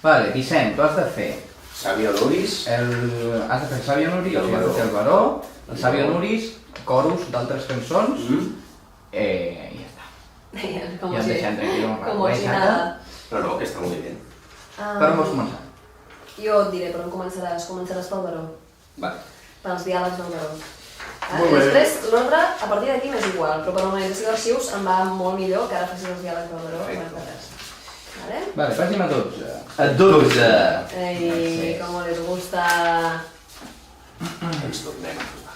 Vale, Vicent, tu has de fer... Savi Honoris. Has de fer el Savi Honoris, o sigui, has de fer el Baró, el Savi Honoris, coros d'altres cançons, i ja està. Como Ja et si, deixem tranquil un rato. como si nada. No, que està molt bé. Per on vols començar? Jo et diré per on començaràs. Començaràs pel Baró. Vale. Pels diàlegs del Baró. Molt bé. Després, l'ordre, a partir d'aquí m'és igual, però per l'organització d'arxius em va molt millor que ara facis els diàlegs del Baró. Perfecte. Vale? Vale, pàgina 12. A 12! Ei, com les gusta. Ens tornem a trobar.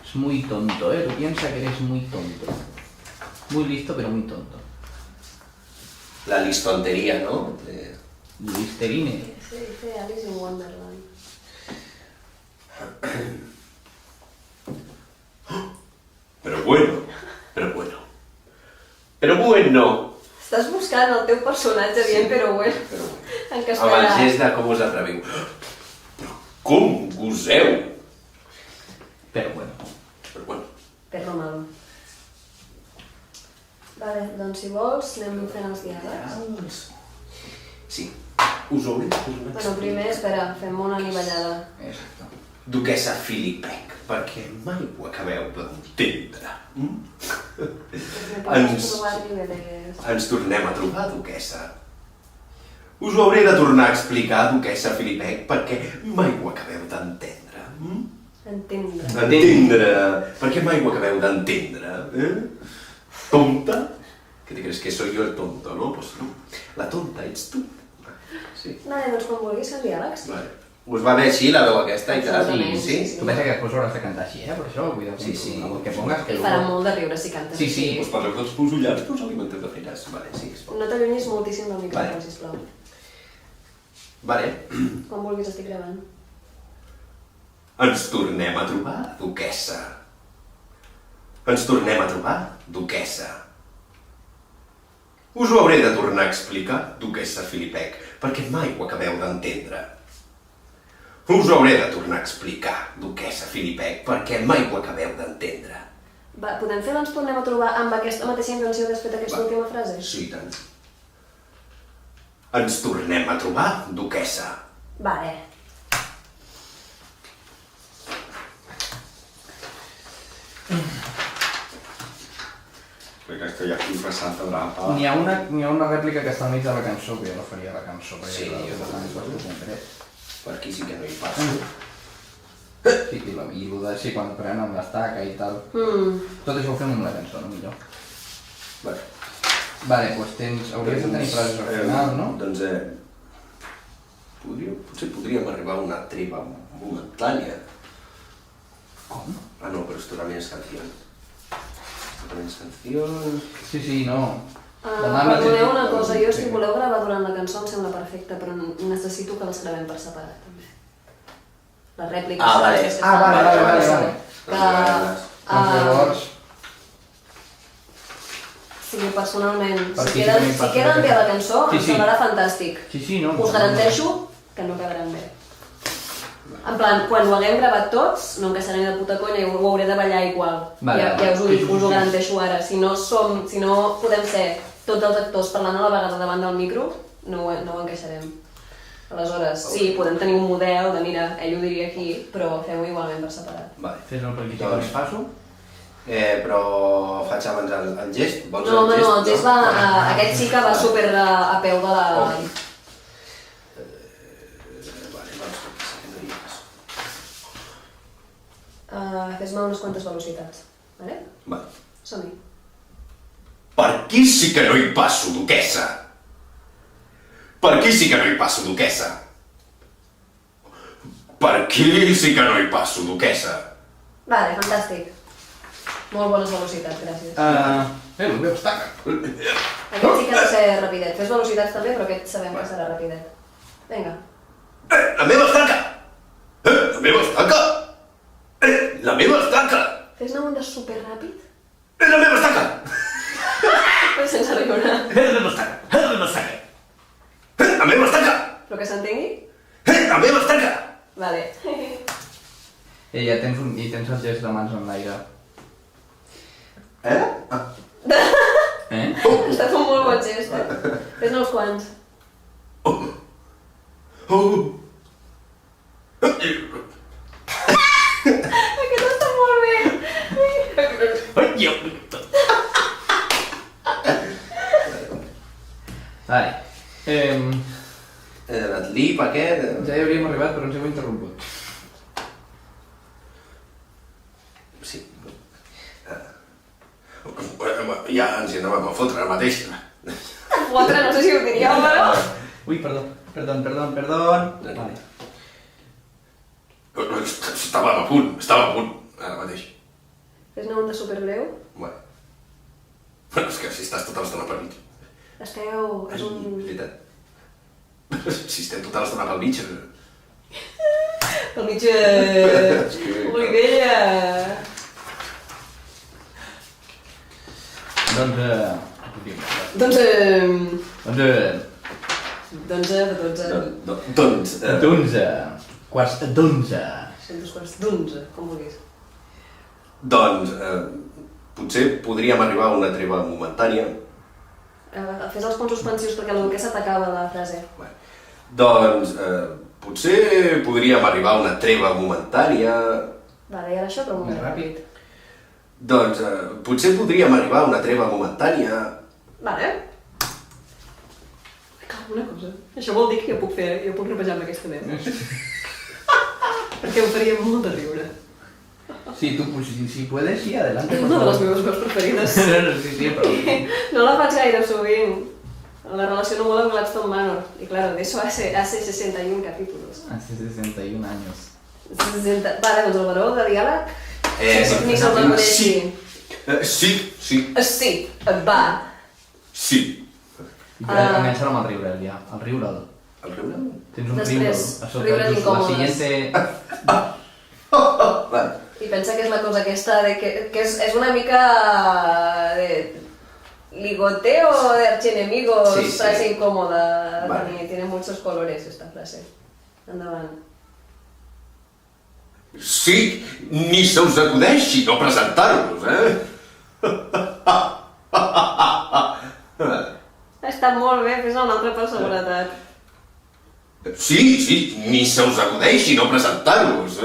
Es muy tonto, tú piensas que eres muy tonto. Muy listo, pero muy tonto. La listonteria, no? Listerine. Sí, dice Alice in Wonderland. Però bueno. Però bueno. Estàs buscant el teu personatge dient, però bueno, Però bueno. en Amb castellà. el gest de com us atreviu. Però com goseu? Pero bueno. Però bueno. Perro malo. Vale, doncs si vols anem fent els diàlegs. Sí. Us ho hauré de posar. Bueno, primer, espera, fem una anivellada. Exacto. Duquessa Filipec, perquè mai ho acabeu d'entendre. Ens trobar nivelers. Ens tornem a trobar, duquessa. Us ho hauré de tornar a explicar, duquessa Filipec, perquè mai ho acabeu d'entendre. Entendre. Entendre, perquè mai ho acabeu d'entendre. Tonta? Que te crees que soy yo el tonto, no? Pues no. La tonta ets tu. Sí. Vale, doncs quan vulguis fem diàlegs. Vale. Us va bé així la veu aquesta i tal? Absolutament, Sí? sí. Tu pensa que després hauràs de cantar així, per això, cuidado Sí, sí. con el que pongas. Que I farà molt de riure si cantes Sí, sí, així. Doncs parleu dels punts ullats, però us alimenteu de feines. Vale, sí, es pot. No t'allunyis moltíssim del micròfon, Vale. sisplau. Vale. Quan vulguis estic gravant. Ens tornem a trobar, duquessa. Ens tornem a trobar, duquessa. Us ho hauré de tornar a explicar, duquessa Filipec, perquè mai ho acabeu d'entendre. Us ho hauré de tornar a explicar, duquessa Filipec, perquè mai ho acabeu d'entendre. Va, podem fer l'ens tornem a trobar amb aquesta mateixa intenció que has fet aquesta Va. última frase? Sí, i tant. Ens tornem a trobar, duquessa. Vale. Perquè estoy aquí passant a drapa. N'hi ha una rèplica que està al mig de la cançó, que jo no faria la cançó, perquè Sí, jo jo no també. faria concret. Per aquí sí que no hi passo. Sí, i el de sí, quan prenen l'estaca i tal. Tot això ho fem amb la cançó, no millor. Vale. Vale, doncs hauries de tenir frases al final, no? Doncs potser podríem arribar a una treva momentània. Com? Ah no, però esto también es canción. Esto también es canción. Sí, sí, no. Perdoneu una cosa, jo si voleu gravar durant la cançó em sembla perfecte, però necessito que les gravem per separat, també. Les rèpliques. Ah, vale. les que Ah, fan vale, per vale, cançó. vale. Que, Llavors, sí, personalment, Per si aquí queden, sí que si m'hi queden bé a la cançó, Sí, em sí. semblarà fantàstic. sí, no. Us garanteixo que no quedaran bé. En plan, quan ho haguem gravat tots, no encaixarem de puta conya i ho hauré de ballar igual. Vale, ja vale. us ho dic, us ho garanteixo ara. Si no podem ser tots els actors parlant a la vegada davant del micro, no ho encaixarem. Aleshores, sí, podem tenir un model de, mira, ell ho diria aquí, però fem-ho igualment per separat. Vale. Fes-el per aquí, que passo. Però faig abans el gest? Vols No, home, el gest? no, el gest va... Aquest sí que va super a peu de la... Ok. Vale, vamos per aquí, que no hi passo. Fes-me unes quantes velocitats, vale? Vale. Som-hi. Per aquí sí que no hi passo, duquessa! Per aquí sí que no hi passo, duquessa! Per aquí sí que no hi passo, duquessa! Vale, fantàstic. Molt bones velocitats, gràcies. El meu estaca. Aquest sí que ha de ser rapidet. Fes velocitats també, però aquest sabem que serà rapidet. Vinga. La meva estaca! La meva estaca! La meva estaca! Fes-ne un de superràpid, La meva estaca! però sense riure. El meu estaca. El meu estaca. La meva estaca! Però que s'entengui? La meva estaca! Vale. I ja tens el gest de mans en l'aire. Ah. abans. Aquest està molt bé. Vale. L'adlib aquest... Ja hi hauríem arribat, però ens heu interromput. Sí. Ja ens hi anàvem a fotre ara mateix. Fotre, no sé si ho diríeu, però... Ui, perdó. Vale. Estàvem a punt, ara mateix. Fes-ne un de supergreu. Bueno, és que si estàs tota l'estona pel mig. Esteu... és un... És veritat. Si estem tota l'estona pel mig... Pel mig... Olivella... Doncs... Doncs... Quarts d'11. Són 2 quarts d'11, com vulguis. Doncs, potser podríem arribar a una treva momentània. Fes els punts suspensius perquè el que s'atacava la frase. Doncs, potser podríem arribar a una treva momentània. Vale, i ara això, però Més ràpid. Doncs, potser podríem arribar a una treva momentània. Vale. Cal una cosa. Això vol dir que jo puc rapejar amb aquesta veu. Perquè em faria molt de riure. Sí, tú, pues, si puedes, sí, adelante. És una de les meves veus preferides. Sí, però... No la faig gaire sovint. La relaciono molt amb Gladstone Manor. I claro, de eso hace 61 capítulos. Hace 61 años. 60... Vale, doncs el baró de diàleg... Ni se'l reconeixi. Sí. Sí, va. Sí. I començar amb el riure, ja. El riure'l. El riure? Tens un Després, riure'l. A sota, riures just incòmodes. La siguiente... Vale. I pensa que és la cosa aquesta de que és una mica de ligoteo de archienemigos, Sí. frase incòmoda. Vale. Tiene muchos colores esta frase. Endavant. Sí, ni se us acudeixi no presentar-vos, Està molt bé, fes un altre per seguretat. Sí, ni se us acudeixi no presentar-vos,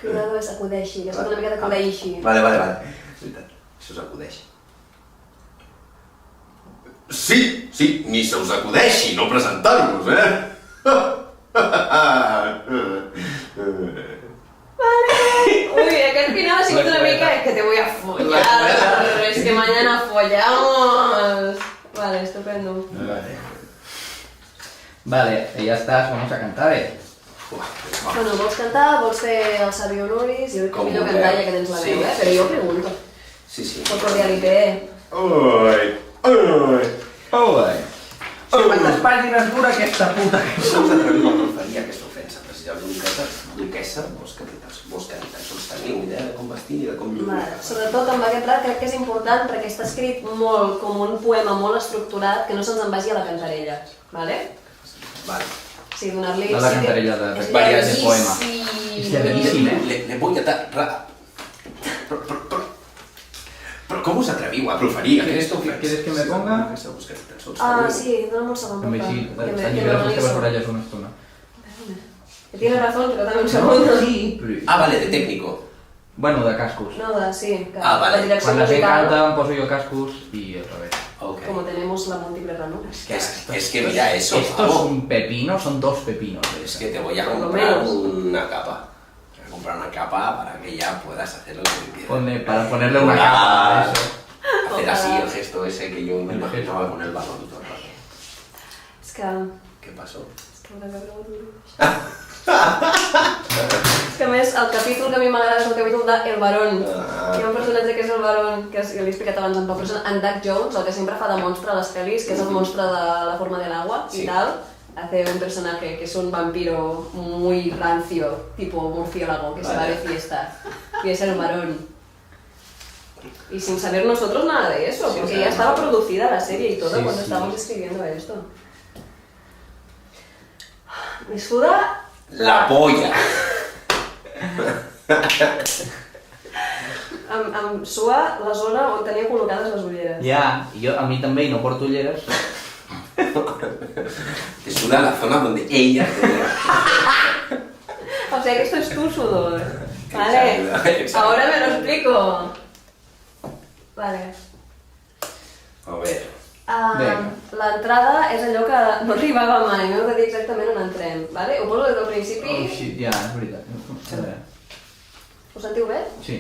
Cuidado, es acudeixi, que és una mica d'acudeixi. Vale. És veritat, se us acudeixi. Sí, ni se us acudeixi no presentar-vos, Uy, aquest final ha sigut una mica que te voy a follar, es que mañana follamos. Vale, estupendo. Vale, ya estás, vamos a cantar, Bueno, vols cantar, vols fer el Sabio Honoris, jo crec que Com millor vulgueu. cantar ja que tens la veu, Sí. Però jo pregunto. Sí. Por cordialité. Ai. Si quantes pàgines dura aquesta puta Se us atreviu a proferir aquesta ofensa, precisament duquessa, vos que ni tan sols teniu idea de com vestir ni de com lluir. Vale. Sobretot amb aquest rat crec que és important perquè està escrit molt, com un poema molt estructurat, que no se'ns en vagi a la cantarella, vale? Vale. Sí, donar-li... No la cantarella de- És varias de poema. llarguíssim. És llarguíssim, Le voy a dar... Però com us atreviu a proferir aquesta ofensa? ¿Quieres que me ponga? Ah, sí, dona'm un segon, També porfa. sí, Que me alliberes les organizo. teves orelles una estona. Que tienes razón, pero dame un segundo. Sí, però... Ah, vale, de técnico. Bueno, de cascos. No, sí, que Vale. la direcció Quan la gent musical, canta em poso jo cascos i al revés. Ok. como tenemos la múltiple ranura. Es que mira eso, Esto es vamos. un pepino, son dos pepinos. Es que te voy a Por lo comprar menos. una capa. Te voy a comprar una capa para que ya puedas hacer lo que quieras. Para ponerle una capa a eso. Hacer así el gesto ese que yo me El imaginaba gesto. con el balón todo el rato. És que... ¿Qué pasó? És que m'ha de veure És que a més, el capítol que a mi m'agrada és el capítol de El Barón. Hi ha un personatge que és el Barón, que l'he explicat abans en Pau, però és en Doug Jones, el que sempre fa de monstre a les pel·lis, que és el monstre de la forma del agua Sí. y tal. Hace un personaje que es un vampiro muy rancio, tipo murciélago, que se va de fiesta. Y es el Barón. Y sin saber nosotros nada de eso, Sin porque saber ya estaba nada. producida la serie y todo Sí, cuando sí. estábamos escribiendo esto. Me suda La polla. em sua la zona on tenia col·locades les ulleres. Ja, a mi també, i no porto ulleres. Te suda la zona donde ella... O sea que esto es tu sudor. Vale, ahora me lo explico. Vale. A ver... L'entrada és allò que no arribava mai, no heu de dir exactament on entrem. Vale? Ho poso des del principi. Oh, shit, ja, és veritat. A veure. Ho sentiu bé? Sí.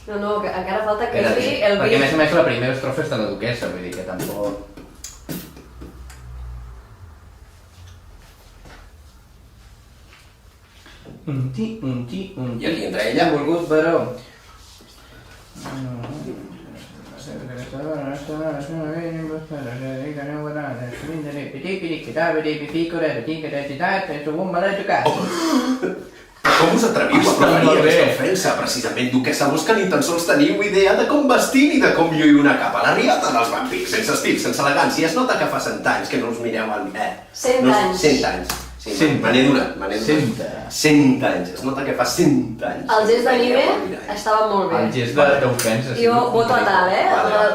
No, que encara falta que entri el Perquè a brillo. més la primera estrofa és de la duquessa, vull dir que tampoc... Un ti. I aquí entra ella. Volgut baró. Com us atreviu a proferir aquesta ofensa? Precisament, duquessa, vos que ni tan sols teniu idea de com vestir ni de com lluir una capa. La riota dels vampirs, sense estil, sense elegància. Es nota que fa 100 anys que no us mireu al... 100 anys. 100 anys. Sí, me n'he donat. 100 anys. Es nota que fa 100 anys. El gest d'anime estava molt bé. El gest d'ofensa. Jo voto a tal, Vale.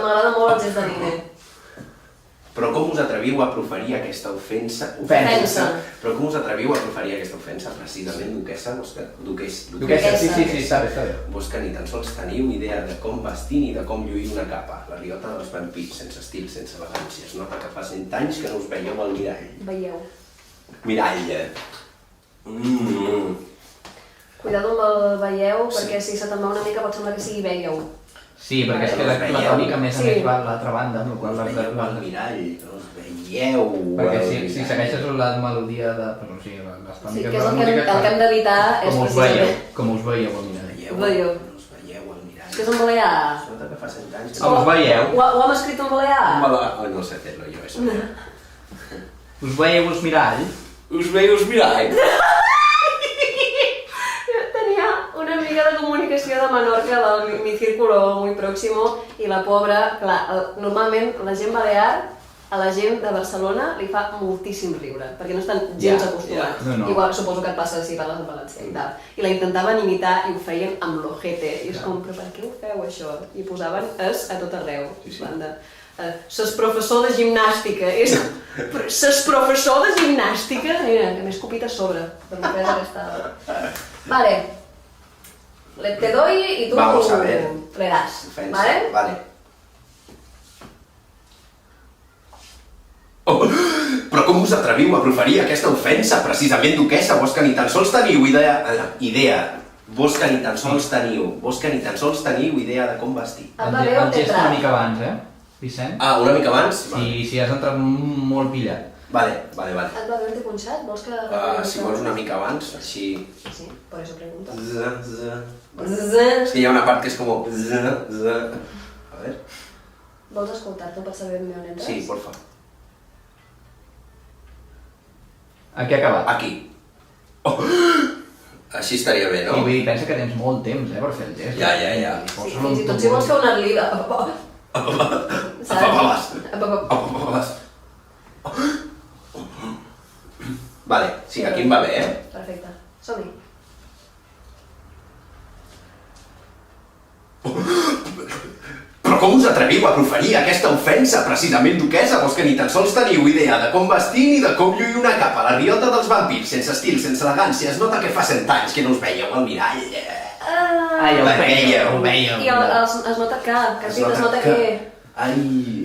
M'agrada molt el gest d'anime. Però com us atreviu a proferir aquesta ofensa? Ofensa. Però com us atreviu a proferir aquesta ofensa? Precisament, duquessa, Duquessa, sí, està bé. Vos que ni tan sols teniu idea de com vestir ni de com lluir una capa. La riota dels vampirs, sense estil, sense elegància. Es nota que fa 100 anys que no us veieu al mirall. Veieu. Mirall. Cuidado amb el veieu, perquè si se te'n va una mica pot semblar que sigui veieu. Sí, perquè és que la tònica més a més va a l'altra banda, amb la qual No us veieu al mirall, no us veieu perquè si segueixes la melodia de... Però sí, les Sí, tòniques que és de la el música... que hem d'evitar és precisament... Com us veieu al mirall. Veieu. No us veieu al mirall. És que és un balear. Es nota que fa 100 anys que... Us veieu? Ho hem escrit en balear? Oh, no sé fer-lo jo, això. Us veieu al mirall? Us veieu al mirall? Tenia una amiga de comunicació de Menorca, del mi círculo muy próximo, i la pobra, clar, normalment la gent balear a la gent de Barcelona li fa moltíssim riure, perquè no estan gens acostumats. No. Igual suposo que et passa si parles en valencià i tal. I la intentaven imitar i ho feien amb l'ojete. I és com, però per què ho feu això? I posaven es a tot arreu. Ses professor de gimnàstica. Ses professor de gimnàstica? Mira, que m'he escopit a sobre. Per no fer aquesta... Vale. Te doy y tú Vamos a ver. le das. Ofensa. ¿Vale? Vale. Oh, però com us atreviu a proferir aquesta ofensa? Precisament, duquessa, vos que ni tan sols teniu Vos que ni tan sols teniu idea de com vestir. Em va bé o El t'he gest una trat? mica abans, Vicent? Ah, una mica abans? Si has entrat molt pillat. Vale. Et va bé o t'he punxat? Vols que... Si vols una mica abans, així... Sí, por eso pregunto. És que hi ha una part que és com... A ver... Vols escoltar-te per saber on entres? Sí, porfa. Aquí ha acabat. Aquí. Oh. Així estaria bé, no? I vull dir, pensa que tens molt temps, per fer el gest. Ja. Sí, fins i tot si vols fer una arliga... Apapapàs. Vale, sí, aquí em va bé, Perfecte. Som-hi. Però com us atreviu a proferir aquesta ofensa? Precisament, duquessa, vos que ni tan sols teniu idea de com vestir ni de com lluir una capa. La riota dels vampirs, sense estil, sense elegància. Es nota que fa 100 anys que no us veieu al mirall. Ai, ho veieu. I es nota que es nota que... Ai,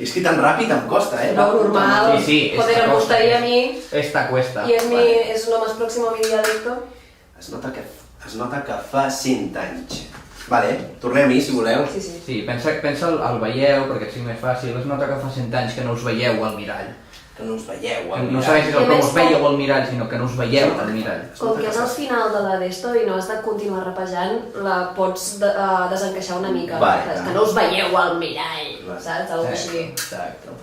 és que tan ràpid em costa, Lo normal. Sí, Joder, me gustaría a mí... Esta cuesta. Y es lo más próximo a mi dialecto. Es nota que fa 100 anys. Vale, tornem-hi, si voleu. Sí. Sí, pensa el veieu, perquè sigui més fàcil. Es nota que fa 100 anys que no us veieu al mirall. Que no us veieu al No mirall. sabeu si com us veieu al mirall, sinó que no us veieu al mirall. Com que és al final de la d'esto i no has de continuar rapejant, la pots desencaixar una mica. Vale, És que no us veieu al mirall, saps? Algo així. Exacte,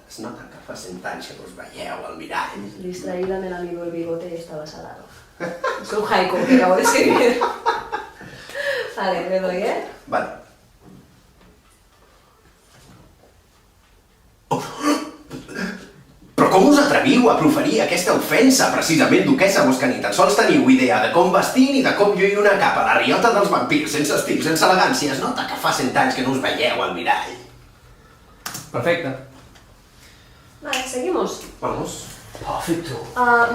es nota que fa 100 anys que no us veieu al mirall. Distraída me la miró el bigote y estaba salado. Es un haiku que acabo de escribir. Vale, le doy, Vale. Però com us atreveu atreviu a proferir aquesta ofensa, precisament, duquessa, vos que ni tan sols teniu idea de com vestir ni de com lluir una capa, la riota dels vampirs, sense estil, sense elegància, es nota que fa 100 anys que no us veieu al mirall. Perfecte. Vale, seguimos. Vamos. Perfecto.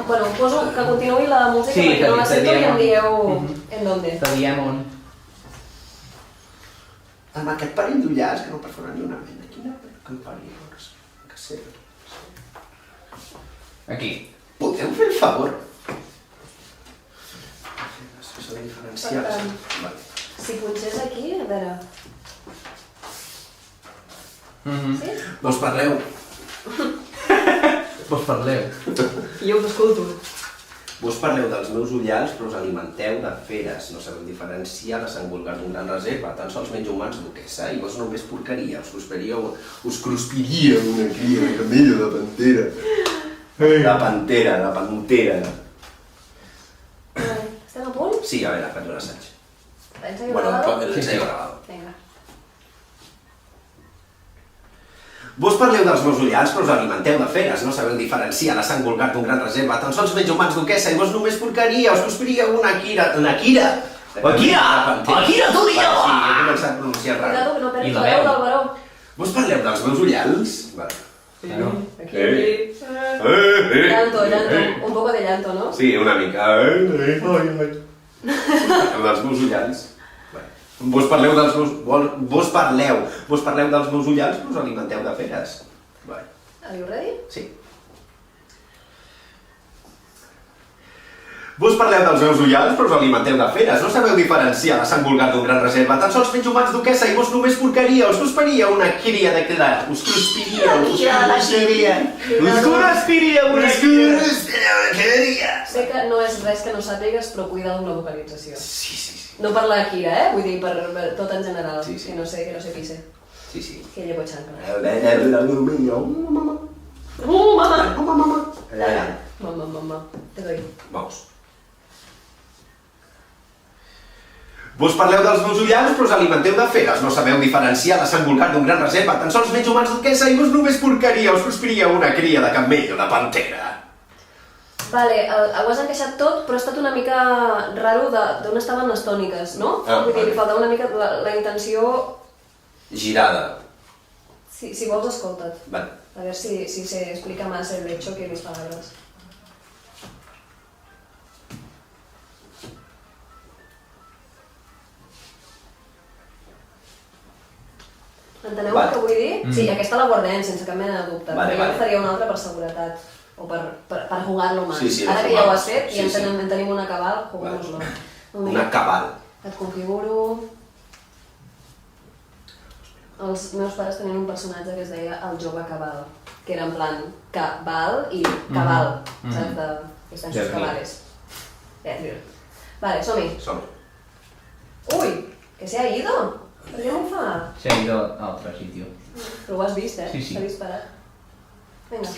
Bueno, poso que continuï la música Sí, perquè no la te sento i em diem dieu en dónde. Te diem on. Amb aquest parell d'ullars que no perfora ni una mena. Quina campanya, que sé. Aquí. Podeu fer el favor? S'ha de diferenciar. Vale. Si punxés aquí, a veure... Sí? Vos parleu. Vos parleu. Jo us escolto. Vos parleu dels meus ullals, però us alimenteu de feres. No sabeu diferenciar la sang vulgar d'un gran reserva. Tan sols menjo humans, duquessa, i vos només porqueria. Us cruspiria una cria de camello de pantera. De pantera. Estem a punt? Sí, a veure, faig un assaig. Pensa que Bueno, grabado? l'ensenya gravado. Vinga. Vos parleu dels meus ullals, però us alimenteu de feres. No sabeu diferenciar la sang vulgar d'un gran reserva. Tan sols menjo humans, duquessa, i vos només porqueria. Us cruspiria una quira... Una quira? Akira, tu dia! Sí, he començat a pronunciar raro. Cuidado que no I perds la la veu veu. del baró. Vos parleu dels meus ullals? Vale. Claro. Aquí. Llanto, un poco de llanto, ¿no? Sí, una mica. Dels meus ullals. Vos parleu dels meus ullals, però us alimenteu de feres. Are you ready? Sí. Vos parleu dels meus ullals, però us alimenteu de feres. No sabeu diferenciar la sang vulgar d'un gran reserva. Tan sols menjo humans, duquessa, i vos només porqueria. Us cruspiria una cria de cridar. Us cruspiria una cria. Sé que no és res que no sàpigues, però cuida amb la vocalització. Sí. No per la Kira, Vull dir, per tot en general. Sí. Que no sé pise. Sí. Que llevo xancla. Mamá. Mamá. Te doy. Vamos. Vos parleu dels meus ullals, però us alimenteu de feres. No sabeu diferenciar la sang vulgar d'un gran reserva. Tan sols menjo humans, duquessa, i vos només porqueria. Us cruspiria una cria de camello de pantera. Vale, ho has encaixat tot, però ha estat una mica raro d'on estaven les tòniques, no? Vull dir, li faltava una mica la intenció... Girada. Si vols, escolta't. Vale. A ver si se explica más el hecho que mis palabras. Enteneu el que vull dir? Sí, aquesta la guardem sense cap mena de dubte, però jo en faria una altra per seguretat, o per jugar-lo más. Ara que ja ho has fet i en tenim una cabal, juguem-nos-lo. Una cabal. Et configuro... Els meus pares tenien un personatge que es deia el jove cabal, que era en plan cabal i cabal, saps? De extensos cabales. Vale, som-hi. Ui, que se ha ido? Per què m'ho fa? Se ha ido a otro sitio. Però ho has vist, Sí. S'ha disparat. Vinga.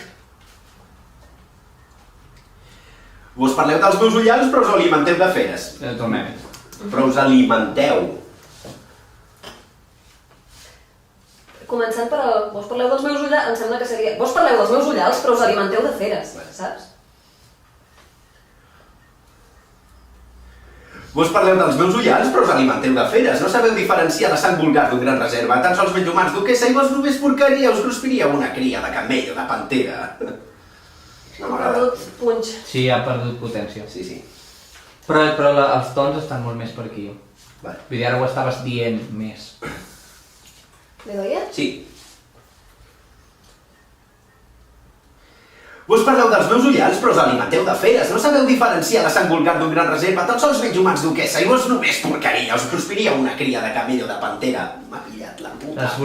Vos parleu dels meus ullals, però us alimenteu de feres. Tornem. Però us alimenteu. Començant per el... Vos parleu dels meus ullals, em sembla que seria... Vos parleu dels meus ullals, però us alimenteu de feres, saps? Vos parleu dels meus ullals, però us alimenteu de feres. No sabeu diferenciar la sang vulgar d'un gran reserva. Tan sols menjo humans, duquessa, i vos només porqueria. Us cruspiria una cria de camello, de pantera. No He perdut punx. Sí, ha perdut potència. Sí. Però els tons estan molt més per aquí. Vale. Vull dir, ara ho estaves dient més. Le doy? Sí. Vos parleu dels meus ullals, però us alimenteu de feres. No sabeu diferenciar la sang vulgar d'un gran reserva. Tan sols menjo humans, duquessa, i vos només porqueria. Us cruspiria una cria de camello de pantera. M'ha pillat la puta. Has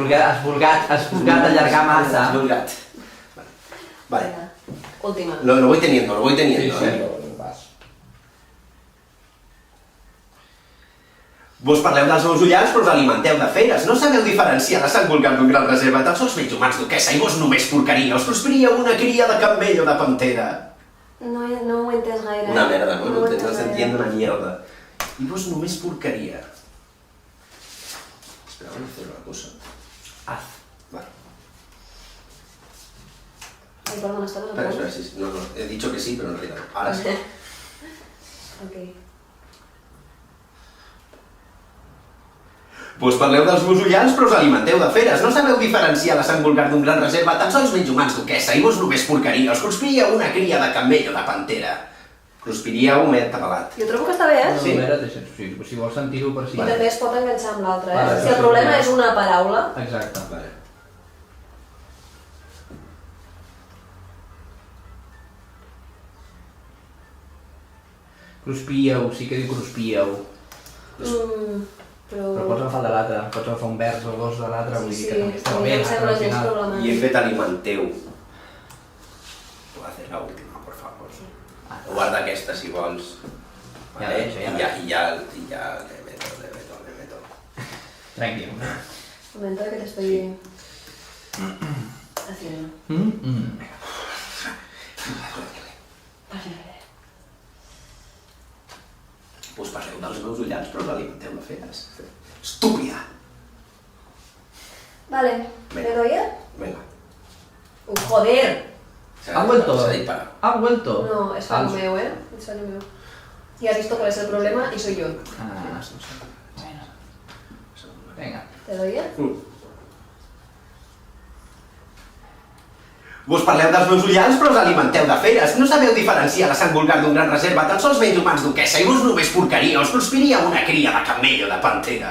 vulgat allargar massa. Has vulgat. Vale. Última. Lo voy teniendo, Vas. Vos parleu dels meus ullals, però us alimenteu de feres. No sabeu diferenciar la sang vulgar d'un gran reserva. Tan sols menjo humans, duquessa, i vos només porqueria. Us cruspiria una cria de camello de pantera. No ho he entès gaire. Una merda, no se entiende una mierda. I vos només porqueria. Espera, voy a hacer una cosa. Vale. Ai, perdona, estaves a Espera, punt? sí, sí. No, he dicho que sí, però en realitat no. Ara sí. Ok. Vos parleu dels meus ullals, però us alimenteu de feres. No sabeu diferenciar la sang vulgar d'un gran reserva, tan sols menys humans duquessa, i vos només porqueria. Us conspiríeu una cria de camell o de pantera. Conspiríeu m'he tapalat. Jo trobo que està bé, eh? No, Sí. si vols sentir-ho per si... I també es pot enganxar amb l'altre, eh? Vale, Si el problema és una paraula... Exacte. Vale. Cruspíeu, sí que diu cruspíeu. Però... Però pots agafar el de l'altre, pots agafar un vers o dos de l'altre, vull dir que també a estava mi bé, em però sembla al gens final... I he problemàtic. fet alimenteu. Puedo hacer la última, por favor. Guarda aquesta si vols. Ja Vale? veig, ja I ja le meto. Tranquil. Un momento que te estoy haciendo. Vale. Us parleu dels meus ullals, però us alimenteu de feres. Estúpida! Vale, Venga. ¿le doy ya? Venga. ¡Joder! ¿Ha vuelto? Se ha disparado. ¿Ha vuelto? No, es fallo mío, ¿eh? Es fallo mío. Ya has visto cuál es el problema y soy yo. Ah, bueno. Venga. ¿Te doy ya? Vos parleu dels meus ullals, però us alimenteu de feres. No sabeu diferenciar la sang vulgar d'un gran reserva, tan sols menys humans duquessa, i vos només porqueria. Us conspiríeu una cria de camell o de pantera.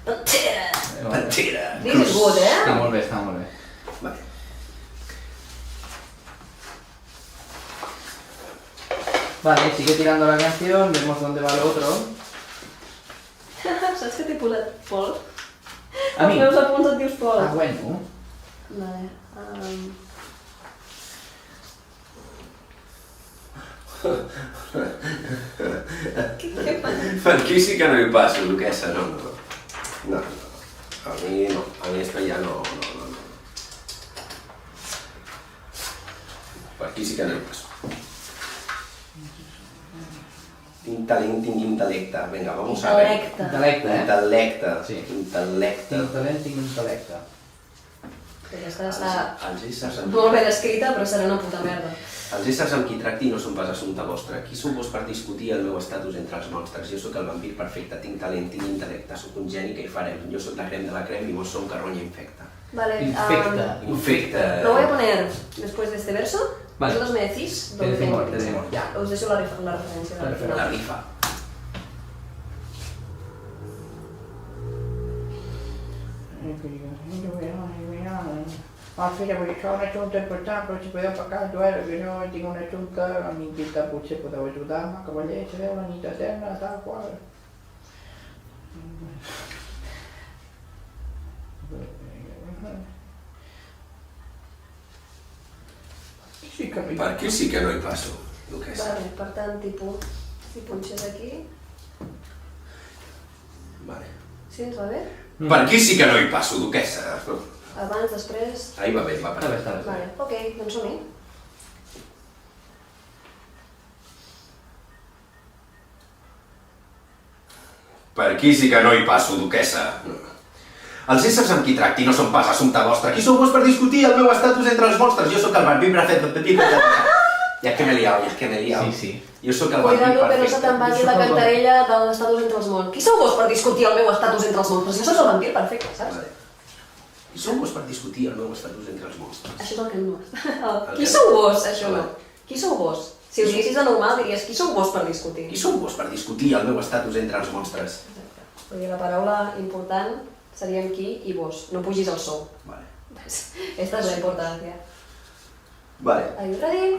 Pantera! Pantera. This is good, eh? Està molt bé, està molt bé. Vale. Vale, sigue tirando la canción, vemos dónde va lo otro. Saps que t'he posat Pol? A mi? Els meus apunts et dius Pol. Ah, bueno. Vale. Què passa? Per aquí sí que no hi passo, duquessa, no. No. A mi no. A mi esto ja no. Per aquí sí que no hi passo. Tinc talent, tinc intel·lecte. Vinga, vamos a ver. Intel·lecte. Intel·lecte, eh? Intel·lecte. Sí. Intel·lecte. Tinc talent, tinc intel·lecte. Aquesta està Els éssers amb... molt ben escrita, però serà una puta merda. Els éssers amb qui tracti no són pas assumpte vostre. Qui sou vos per discutir el meu estatus entre els monstres? Jo sóc el vampir perfecte, tinc talent, tinc intel·lecte, sóc un geni, què hi farem? Jo sóc la crem de la crem i vos sou carronya infecta. Vale, Infecta. Infecta. lo voy a poner después de este verso. Vale. Vosotros me decís Te dónde tengo que decimos, pinchar. ya. Os dejo la referencia al Perfecto. La final. rifa. Filla, perquè això és un assumpte important, però si podeu pagar el duel, que jo tinc un assumpte, a mi que potser podeu ajudar-me, cavaller, sabeu, la nit eterna, tal qual. Sí que no hi Per aquí sí que no hi passo, duquessa. Vale, per tant, tipus, si punxes aquí... Vale. Sí, ens va bé? Per aquí sí que no hi passo, duquessa. Abans, després... Ahí va bé, va Està bé, per està bé. Vale, ok, doncs som-hi. Per aquí sí que no hi passo, duquessa. Els éssers amb qui tracti no són pas assumpte vostre. Qui sou vos per discutir el meu estatus entre els monstres? Jo sóc el vampir perfecte. Ja que m'he liat, ja que m'he liat. Sí, sí. Jo sóc el vampir Cuidado que no se perfecte. te'n vagi la cantarella de l'estatus entre els mons. Qui sou vos per discutir el meu estatus entre els monstres? Jo sóc el vampir perfecte, saps? Vale. Qui sou vos per discutir el meu estatus entre els monstres? Això és el que no. El Qui que- sou vos? Això no. Vale. Qui sou vos? Si ho diguessis de normal diries qui sou vos per discutir? Qui sou vos per discutir el meu estatus entre els monstres? Exacte. Perquè la paraula important seríem qui i vos. No pugis el sou. Vale. Esta es la importancia. Vale. Are you ready?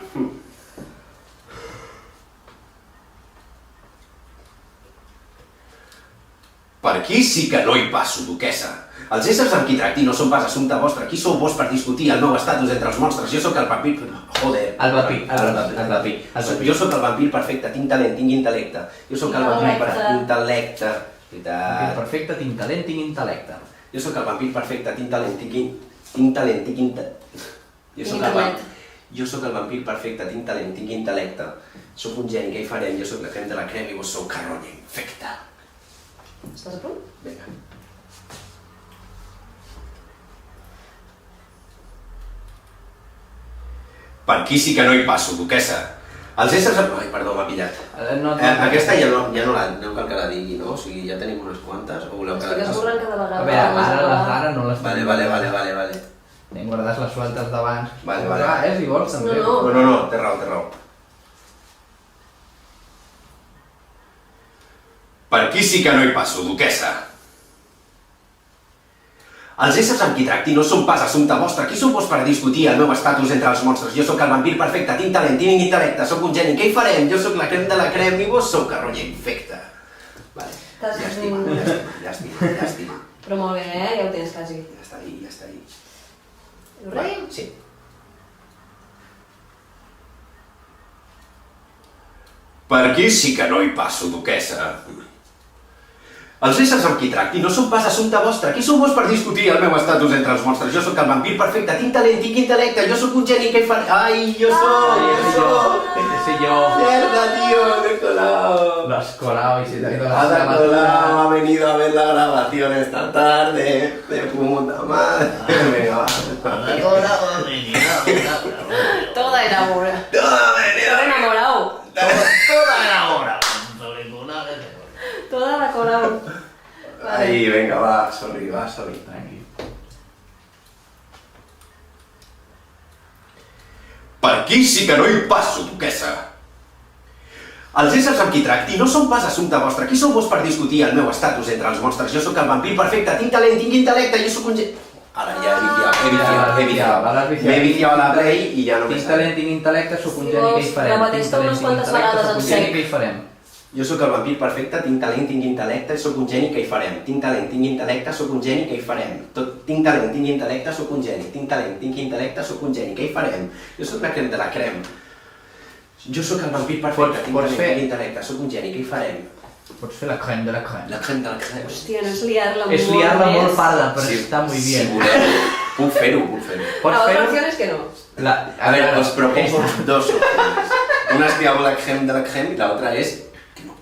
Per aquí sí que no hi passo, duquessa. Els éssers amb qui tracti no són pas assumpte vostre. Qui sou vos per discutir el meu estatus entre els monstres? Jo sóc el vampir... Joder. El vampir, el vampir. Jo sóc el vampir perfecte, tinc talent, tinc intel·lecte. Jo sóc el vampir Intel·lecte. intel·lecte. Vampir perfecte, tinc talent, tinc intel·lecte. Jo sóc el vampir perfecte, tinc talent, tinc talent, tinc intel·lecte. Internet. Jo sóc el vampir perfecte, tinc talent, tinc intel·lecte. Sóc un geni, què hi farem? Jo sóc la crem de la crem i vos sou carronya infecta. Estàs a punt? Vinga. Per aquí sí que no hi passo, duquessa. Els éssers... Ai, perdó, m'ha pillat. Aquesta ja no cal que la digui, no? O sigui, ja tenim unes quantes, o voleu que la... Estic esborrant cada vegada. A veure, ara no les tenim. Vale. Tenim guardades les sueltes d'abans. Vale. Si vols, també. No. Té raó. Per aquí sí que no hi passo, duquessa. Els éssers amb qui tracti no són pas assumpte vostre. Qui sou vos per discutir el meu estatus entre els monstres? Jo sóc el vampir perfecte, tinc talent, tinc intel·lecte, sóc un geni. Què hi farem? Jo sóc la crem de la crem i vos sou carronya infecta. Vale. Llàstima. Però molt bé, ja ho tens quasi. Ja està ahí. Ho rei? Sí. Per aquí sí que no hi passo, duquessa. Els éssers amb qui tracti no són pas assumpte vostre. Qui sou vos per discutir el meu estatus entre els monstres? Jo sóc el vampir perfecte, tinc talent, tinc intel·lecte, jo sóc un geni, què faré? Ai, yo soy. Ese yo. Mierda, tío, me he colado. Lo has colado y se te ha ido la Has sabatina. colado, ha venido a ver la grabación esta tarde. De puta madre. Venga, va. Toda enamorada. Venga, enamorado. Toda la colao. Ahí, venga, va, sorry. Tranqui. Per aquí sí que no hi passo, duquessa. Els éssers amb qui tracti no són pas assumpte vostre. Qui sou vos per discutir el meu estatus entre els monstres? Jo sóc el vampir perfecte, tinc talent, tinc intel·lecte, jo sóc un geni... Ara ja he viciat la play i ja no Tinc talent, tinc intel·lecte, sóc un geni, què hi farem? Repeteix-te unes quantes vegades en sec. Què hi farem? Jo sóc el vampir perfecte, tinc talent, tinc intel·lecte, sóc un geni, què hi farem? Tinc talent, tinc intel·lecte, sóc un geni, què hi farem? Tinc talent, tinc intel·lecte, sóc un geni. Tinc talent, tinc intel·lecte, sóc un geni, què hi farem? Jo sóc la crem de la crem. Jo sóc el vampir perfecte, tinc talent, tinc intel·lecte, sóc un geni, què hi farem? Pots fer la crème de la crème. La crem de la crem. Hòstia, no és liar-la molt És liar-la més. molt parda, però Sí, està muy bien. Si voleu, puc fer-ho. Pots La fer-ho? opció és que no. A ver, os propongo dos opciones. Una es que hago la creme de la creme y la otra es que no.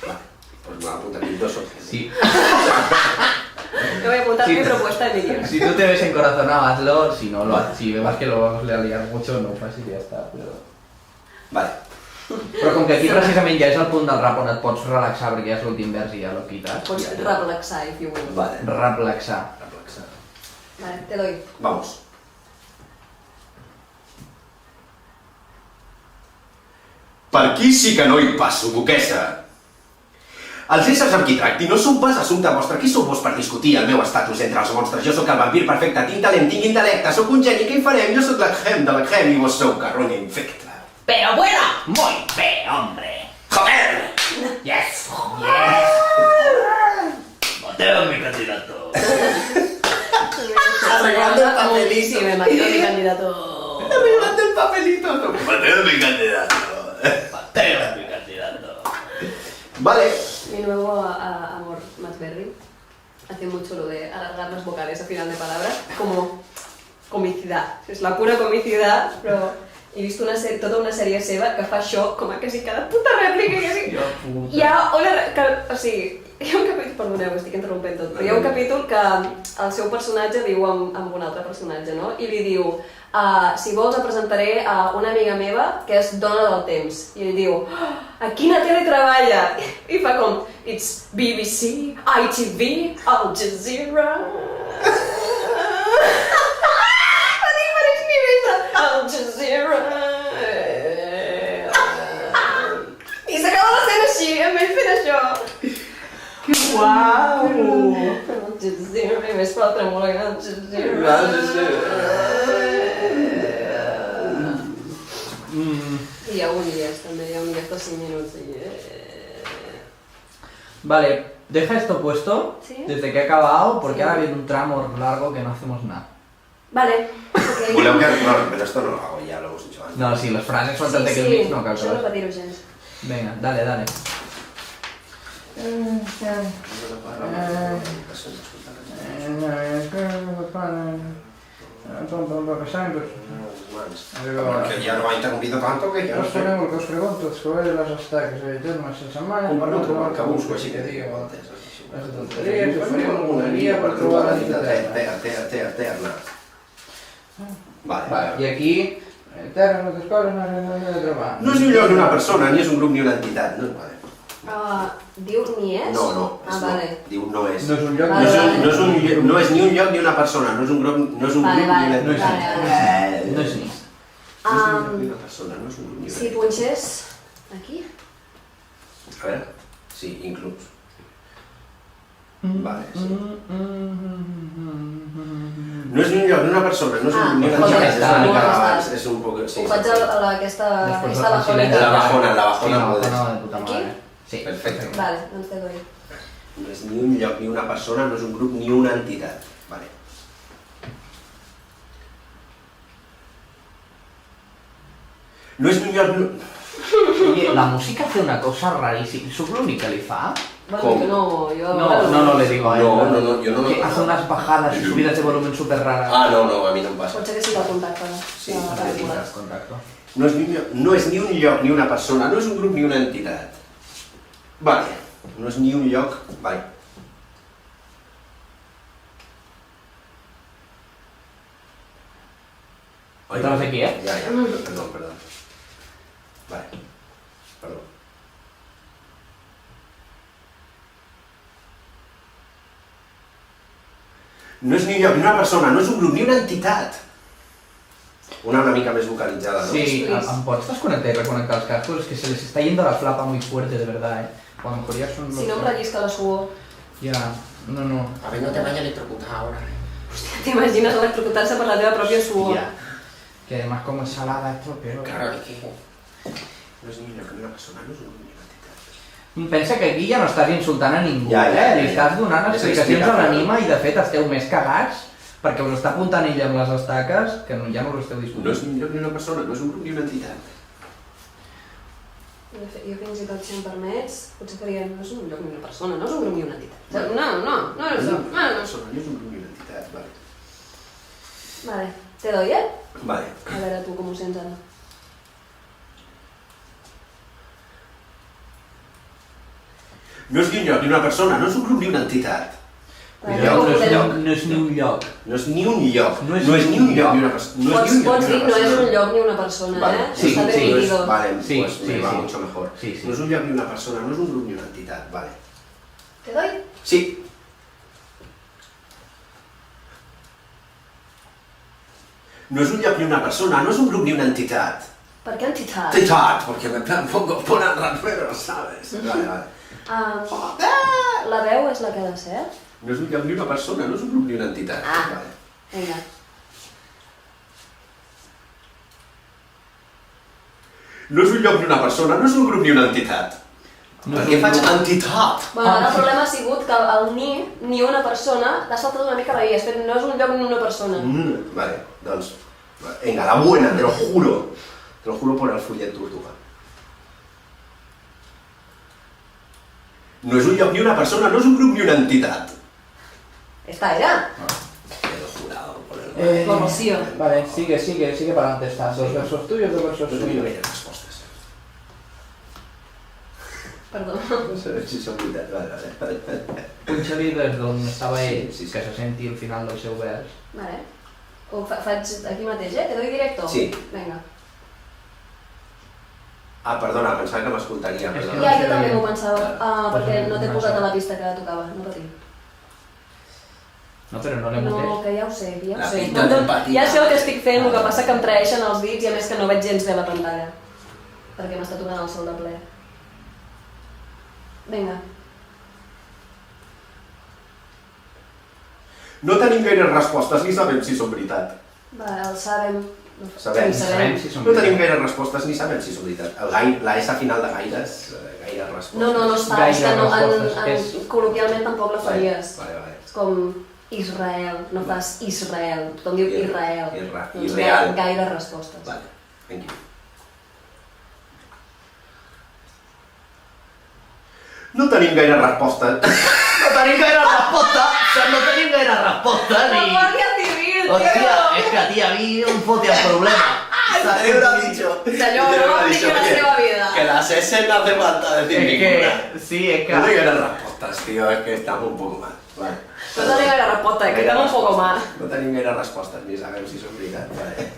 Vale, pues me voy a apuntar aquí dos opciones. Sí. Yo voy a apuntar Sí. mi propuesta de vídeo. Si tú te ves encorazonado, hazlo. Si no, si ves que lo vamos a liar mucho, no ho facis i ja està. Vale. Però com que aquí precisament ja és el punt del rap on et pots relaxar perquè ja és l'últim vers i ja l'ho quitas. Pots relaxar, if you will. Vale. Relaxar. Vale, te doy. Vamos. Per aquí sí que no hi passo, duquessa. Els éssers amb qui tracti no són pas assumpte vostre. Qui sou vos per discutir el meu estatus entre els monstres? Jo sóc el vampir perfecte, tinc talent, tinc intel·lecte, sóc un geni, què hi farem? Jo sóc la creme de la creme i vos sou carronya infecta. ¡Pero bueno! Muy bé, hombre. ¡Joder! Yes. Mateo, mi candidato. Arreglando el papelito. Sí, me mató mi candidato. Arreglando el papelito. Mateo, mi candidato. Mateo, mi candidato. Vale. Mi nuevo amor, Matt Berry, hace mucho lo de alargar las vocales a final de palabras, como comicidad. Es la pura comicidad, però he vist tota una sèrie seva que fa això com a quasi cada puta rèplica i així. Hi ha o sigui, hi ha un capítol, perdoneu, estic interrompent tot, però hi ha un capítol que el seu personatge viu amb un altre personatge, no? I li diu, si vols et presentaré a una amiga meva que és dona del temps. I ell diu, a quina tele treballa? I fa com, it's BBC, ITV, Al Jazeera... Al Jazeera... I s'acaba la escena així, amb ell fent això. Que guau! Al Jazeera, i més per tremolar que Al Jazeera. I hi ha unies, també, hi ha unies de 5 minuts. Vale, deja esto puesto ¿Sí? desde que he acabado porque Sí. ahora viene un tramo largo que no hacemos nada. Vale. Okay. Voleu que... No, pero esto no lo hago ya, lo hemos hecho antes. No, sí, les frases sueltes Sí, d'aquest mig no cal això que no les... repetir-ho gens. Vinga, dale, dale. Que ya no ha interrumpido tanto que ya no sé. que us pregunto, sobre les estaques de termes sense mai... Un per trobar el que busco, així que digue moltes. Les tonteries, oferim alguna guia per trobar la nit eterna. Eterna. Vale. Vale, i aquí Terra, altres coses, no s'han de trobar. No és ni un lloc ni una persona, ni és un grup ni una entitat. No, vale. Diu ni és? No, no. Vale. Diu no és. No és un lloc Vale, No és ni un lloc ni una persona, no és un grup, no és un Vale, grup ni una vale, entitat. vale. No és ni. No és un lloc ni una persona, no és un grup ni una Si punxés aquí? A veure, sí, inclús. Vale, sí. No és ni un lloc ni una persona, no és un ni una joder, entitat, és està, una mica està. abans, és un poc... Sí, Ho faig a aquesta Després bajònica. La bajona, Sí, la modesta. bajona de puta Aquí? madre. Sí, Perfecte. Vale, doncs te doy. No és ni un lloc ni una persona, no és un grup ni una entitat. Vale. No és ni un lloc... Oye, la música hace una cosa rarísima. ¿Soy lo único que le fa? Bueno, Com? jo no... No, le digo a él. No, yo no. Que hace unas bajadas y subidas de volumen súper raras. Ah, no, a mi no em passa. Pot ser que sigui el contacte Sí, de la vale, pel·lícula. Contacto. No és ni un lloc ni una persona, no és un grup ni una entitat. Vale, no és ni un lloc... Vale. Otra vez aquí, ¿eh? Ja, perdó. Vale, perdó. No és ni un lloc ni una persona, no és un grup ni una entitat. Una mica més vocalitzada, ¿no? Sí, Please. ¿a pots desconectar y reconectar los cascos? Es que se les está yendo la flapa muy fuerte, de verdad, ¿eh? O a lo mejor ya son los... Si no em rellisca la suor. Ya, no. A ver, no te vayas a electrocutar ahora. T'imagines electrocutar-se per la teva pròpia suor. Ya. Que además como es salada esto, pero... Claro, es que... No és ni un lloc ni una persona, no és un grup ni una entitat. Pensa que aquí ja no estàs insultant a ningú, Ja. Li estàs donant És explicacions a explicable. l'anima i de fet esteu més cagats perquè us està apuntant ella amb les estaques que ja no us esteu No discutint. és ni un lloc ni una persona, no és un grup ni una entitat. Jo fins i tot, si em permets, potser faria... No és un lloc ni una persona, no és un grup ni una entitat. No és un... Una persona, no és un grup ni una entitat, vale. Vale, te doy, eh? Vale. A veure tu com ho sents ara. No és ni un lloc ni una persona, no és un grup ni una entitat. Vale, Lloc, No és ni un lloc. No és ni un lloc, No és no és ni ni un un lloc ni una lloc. persona. Pots dir no és un lloc ni una persona, Vale, eh? sí, Està sí, dividido. Vale, Sí, pues me sí, va sí. mucho mejor. Sí, sí. No és un lloc ni una persona, no és un grup ni una entitat, vale. Te doy? Sí. No és un lloc ni una persona, no és un grup ni una entitat. Per què entitat? Entitat, porque me ponen rapero, ¿sabes? Vale, vale. La veu és la que ha de ser? No és un lloc ni una persona, no és un grup ni una entitat. Ah. Vale. Vinga. No és un lloc ni una persona, no és un grup ni una entitat. No Per és què un faig grup. entitat? Bueno, ara el problema ha sigut que el ni una persona, t'ha saltat una mica la I, has fet no és un lloc ni una persona. Vale, doncs... Venga, la buena, te lo juro. Te lo juro por el follet tortuga. No és un lloc ni una persona, no és un grup ni una entitat. Esta era. Te lo jurado por el... Con Rocío. Vale, sigue para adelante estás. Dos versos tuyos, dos versos No tuyos. veia respostes. Perdó. No sé si són veritat. Vale. Punxa-li des d'on estava ell, Sí, sí. que se senti el final del seu vers. Vale. Ho faig aquí mateix, eh? Te doy directo? Sí. Vinga. Ah, perdona, pensava que m'escoltaria. És que Perdona. no Ja, sé jo també bé. m'ho pensava, perquè no t'he no posat sé. a la pista que tocava, no patim. No, però no l'hem No, entès. que ja ho sé, que ja ho La sé. pinta d'empatia. Ja sé el que estic fent, el que passa que em traeixen els dits i a més que no veig gens bé la pantalla. Perquè m'està tocant el sol de ple. Vinga. No tenim gaires respostes, ni sabem si són veritat. Va, el sabem. Sabem. Sí, Sabem si són No tenim gaires respostes, ni sabem si són veritat. La S final de gaires, gaires respostes. No es fa, és que Gaire no, respostes, col·loquialment tampoc la faries. Vale. És com Israel, no fas Israel, tothom diu Israel. Doncs Irreal. gaire respostes. Vale, thank you. No tenim gaire respostes. No tenim gaire resposta! No tenim gaire resposta La Guàrdia Civil, Hòstia, és que tia, a mi em fotia el problema. Te lo ha dicho. Senyor, Te lo no ha apliqui dicho, la oye, seva vida. Que las S no hace falta decir És ninguna. que, sí, és No hay que... gaires respostes, tío, es que estamos un poco mal. Vale. No tenim gaire resposta, que estem un poco mal. No tenim gaire respostes, ni sabem si són veritat. Vale.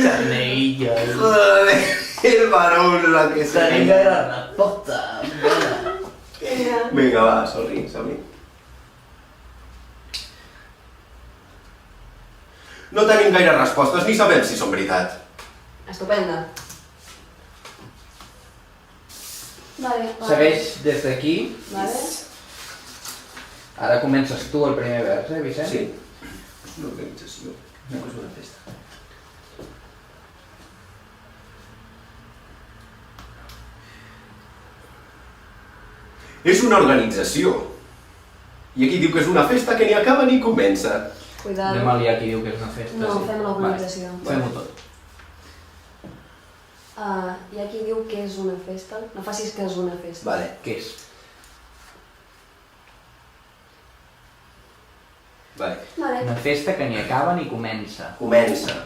Xarneguillo. Joder, el varón, la que Tenim sea. gaire resposta. Vinga, va, som-hi. No tenim gaire respostes ni sabem si són veritat. Estupenda. Vale, Segueix des d'aquí. Vale. Ara comences tu el primer vers, Vicent? Sí. És una organització, no és una festa. És una organització. I aquí diu que és una festa que ni acaba ni comença. Cuidado. Anem a liar qui diu que és una festa. No, sí. fem l'organització. Vale. Fem-ho tot. Hi ha qui diu que és una festa. No facis que és una festa. Vale. Què és? Vale. Vale. Una festa que ni acaba ni comença. Comença.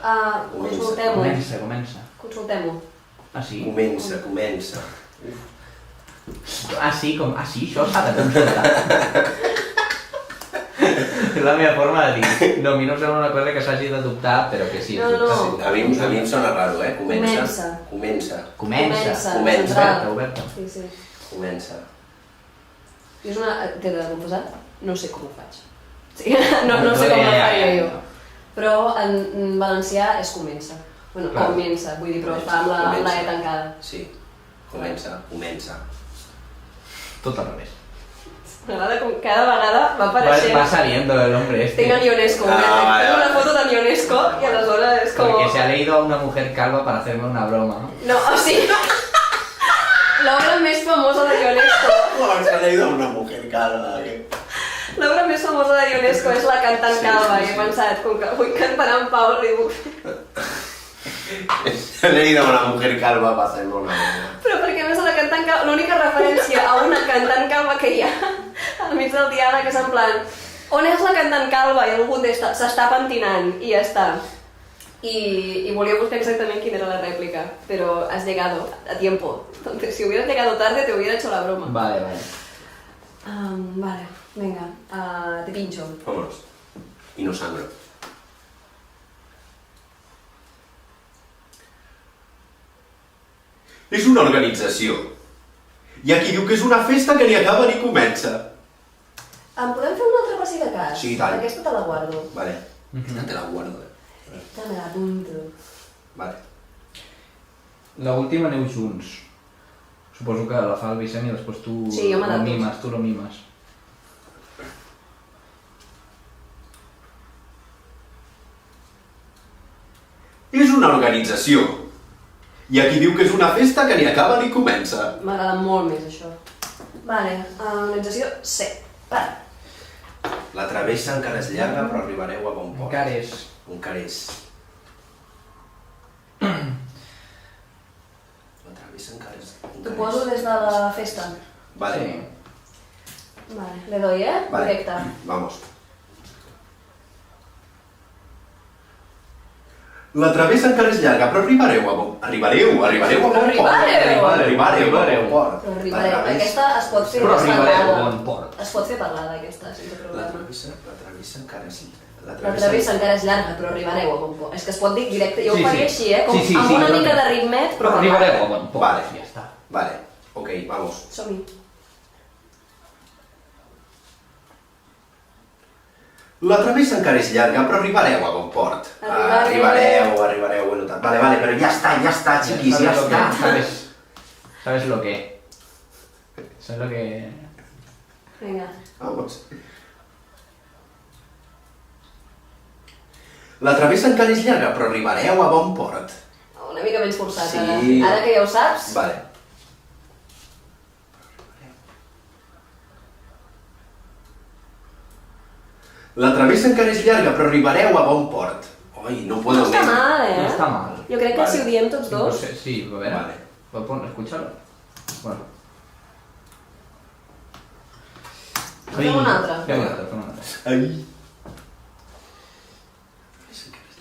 Consultem-ho. Comença. Consultem-ho. Ah, sí? Comença. Ah, sí, això s'ha de consultar. És la meva forma de dir. No, a mi no em sembla una cosa que s'hagi d'adoptar, però que sí. No, no. A mi em sona raro, Comença. Comença. Central. Oberta. Sí, sí. Comença. I és una... T'he de confessar? No sé com ho faig. Sí, no sé com ho faria jo. Però en valencià és comença. Bueno, Clar. comença, vull dir, però està amb la E tancada. Sí. Comença. Tot al revés. M'agrada com cada vegada va apareixent. Va saliendo el hombre este. Tengo a Ionesco, tengo una foto de Ionesco y aleshores es como... Porque se ha leído a una mujer calva para hacerme una broma, ¿no? No, o sigui... L'obra més famosa de Ionesco... Se ha leído a una mujer calva. L'obra més famosa de Ionesco és la cantant calva, i he pensat, com que vull cantar en Pau Ribuc. Se ha leído a una mujer calva para hacerme una broma. Però perquè a més la cantant calva, l'única referència a una cantant calva que hi ha al mig del diàleg és en plan on és la cantant calva? I algú contesta, s'està pentinant, i ja està. Y volia buscar exactament quina era la rèplica, però has llegado a tiempo. Entonces, si hubieras llegado tarde, te hubiera hecho la broma. Vale. Vale, venga, te pincho. Vámonos. Y no sangro. És una organització. Hi ha qui diu que és una festa que ni acaba ni comença. Podem fer un altre per si de cas? Sí, i tant. Aquesta te la guardo. Vale. Ja te la guardo. Esta me la apunto. Vale. L'última aneu junts. Suposo que la fa el Vicent i després tu Sí, jo lo m'adapto. tu lo mimes. És una organització. Hi ha qui diu que és una festa que ni acaba ni comença. M'agrada molt més, això. Vale, organització C. Va. La travessa encara és llarga, però arribareu a bon port. Encara és. Encara és. La travessa encara és. T'ho poso des de la festa. Vale. Sí. Vale, le doy, Vale. Directe. Vamos. La travessa encara és llarga, però arribareu a bon port. Arribareu a bon port. Arribareu. Arribareu a bon port. Però arribareu. Aquesta es pot fer Però arribareu a parlada. bon port. Es pot fer parlada, aquesta, sense La problema. travessa encara és... La travessa encara és llarga, però arribareu a bon port. És que es pot dir directe, jo ho Sí, faria sí. així, com Sí, amb una jo mica també. de ritmet, Però arribareu a bon port. Vale. Ja està. Vale. Ok, vamos. Som-hi. La travessa encara és llarga, però arribareu a bon port. Arribareu. Arribareu, ho he notat. Vale, però ja està, xiquis, ja ¿Sabes lo està. que? ¿Sabes lo que? ¿Sabes lo que? Vinga. Vamos. La travessa encara és llarga, però arribareu a bon port. Una mica menys forçat, Sí. ara. Ara que ja ho saps, Vale. La travessa encara és llarga, però arribareu a bon port. Oi, no puedo no està més. mal, No està mal. Jo crec que Vale. si ho diem tots No dos... sé, sí, a ver. Vale. Voy a poner, escúchalo. Bueno. Fem una altra. Fem una altra. Ai.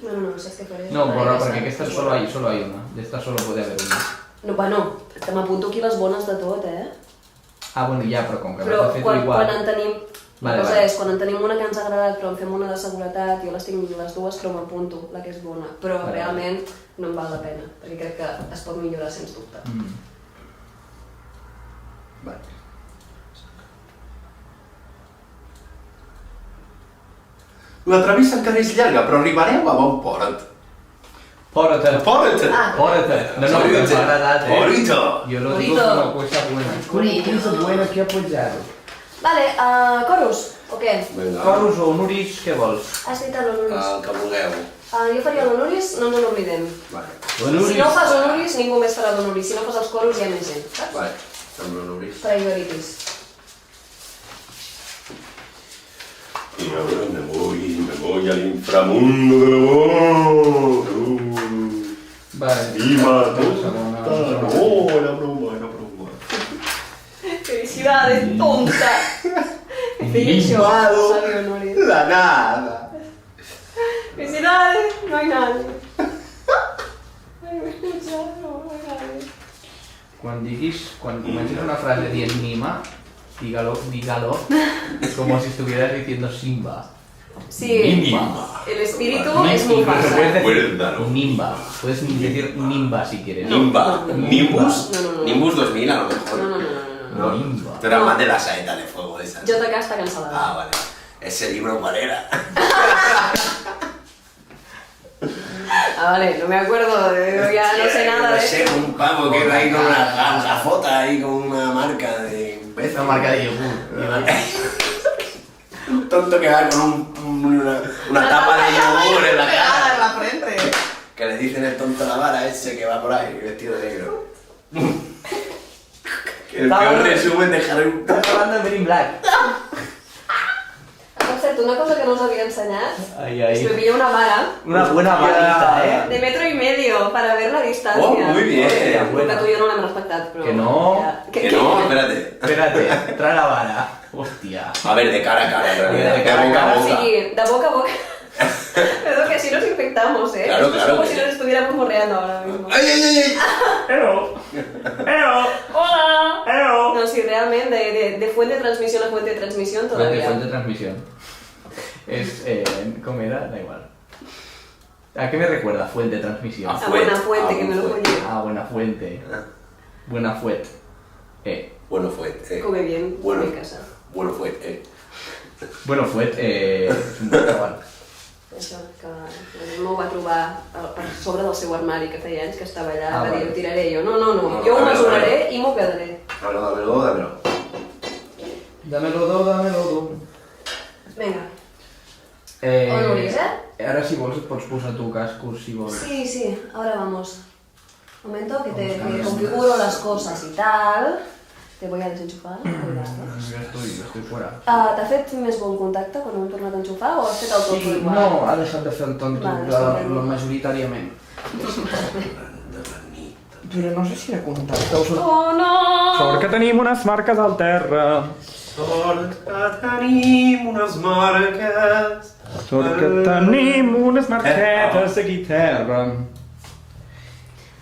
No, saps què faré? No, borra, porque aquesta solo hay una. De esta solo puede haber una. No, bueno, que m'apunto aquí les bones de tot, Ah, bueno, ja, però com que Però l'has fet quan igual. en tenim La cosa és, quan en tenim una que ens ha agradat però en fem una de seguretat, jo les tinc les dues però m'apunto, la que és bona. Però realment no em val la pena, perquè crec que es pot millorar sens dubte. Vale. La travessa encara és llarga, però arribareu a bon port. Porta. Ah, Porta. No, m'ha agradat, Porito. Yo lo digo como cosa buena. Cosa buena que ha apoyado. Vale, Corus, o què? Vinga. Corus o Honoris, què vols? Has dit l'Honoris. El que vulgueu. Jo faria l'Honoris, no ens n'oblidem. Vale. Si no fas Honoris, ningú més farà l'Honoris. Si no fas els Corus, hi ha més gent, saps? Vale. Amb l'Honoris. Priorities. Y ahora me voy al inframundo del amor. Vale. Y mato. Segona. Era broma. Felicidades, tonta! Mimado. Sabe Honoris. La nada. Felicidades, no hay nadie. Ay, me escucha, no hay nadie. Quan comencis una frase dient Mima, dígalo, como si estuvieras diciendo Simba. Sí, el espíritu es Mufasa. Puedes decir Cuérdalo. Nimba. Puedes decir Nimba si quieres. Nimba. Nimbus. No. Nimbus 2000 a lo mejor. No. Nimba. Tú eras más de la saeta de fuego esa. JK está cansada. Ah, vale. Ese libro, ¿cuál era? Vale, no me acuerdo, ya no sé nada de sé, un pavo que va ahí con una gafota ahí con una marca de imbécil. Una marca de yogur. Un tonto que va con una tapa de yogur en la cara. en la frente. Que le dicen el tonto la vara ese que va por ahí vestido de negro. El peor resumen de Harry Potter. Estás hablando de Men in Black. Per cert, una cosa que no us havia ensenyat Ai, es ai. me pilló una vara Una buena varita, de 1,5 m para ver la distancia. Oh, muy bien. Que tu i jo no l'hem respectat, però... Que no. Ja, Que no, espérate. Espérate, trae la vara. Hostia. A ver, de cara a cara, en realidad. De cara a cara, O boca. sigui, de boca a boca. Pero que así nos infectamos, ¿eh? Claro, Esto es claro como que si sí. nos estuviéramos morreando ahora mismo. ¡Ay! Hello. ¡Hola! No, sí, realmente, de fuente de transmisión a fuente de transmisión todavía. Fuente de transmisión. Es, ¿cómo era? Da igual. ¿A qué me recuerda fuente de transmisión? A buena fuente, que me lo fuente. follé. Ah, buena fuente. Buena fuente. Bueno fue, Come bien, Bueno. en casa. Bueno fue, Bueno, fuente, es un buen chaval. Això, que m'ho va trobar per sobre del seu armari, que feia anys que estava allà, Ah, va dir, vale. ho tiraré jo. No, jo ho dámelo, mesuraré i m'ho quedaré. Dámelo. Dámelo. Vinga. Honoris, Ara si vols et pots posar tu cascos, si vols. Sí, ahora vamos. Momento que te configuro las cosas y tal. Te voy a desenchufar. Cuidado. Jo estoy fuera. T'ha fet més bon contacte quan ho hem tornat a enxufar o has fet el tonto Sí, igual? no, ha deixat de fer el tonto Vale, majoritàriament. Però no sé si era contacte o sort. Oh no! Sort que tenim unes marques al terra. Sort que tenim unes marques. Sort que tenim unes marquetes aquí a terra.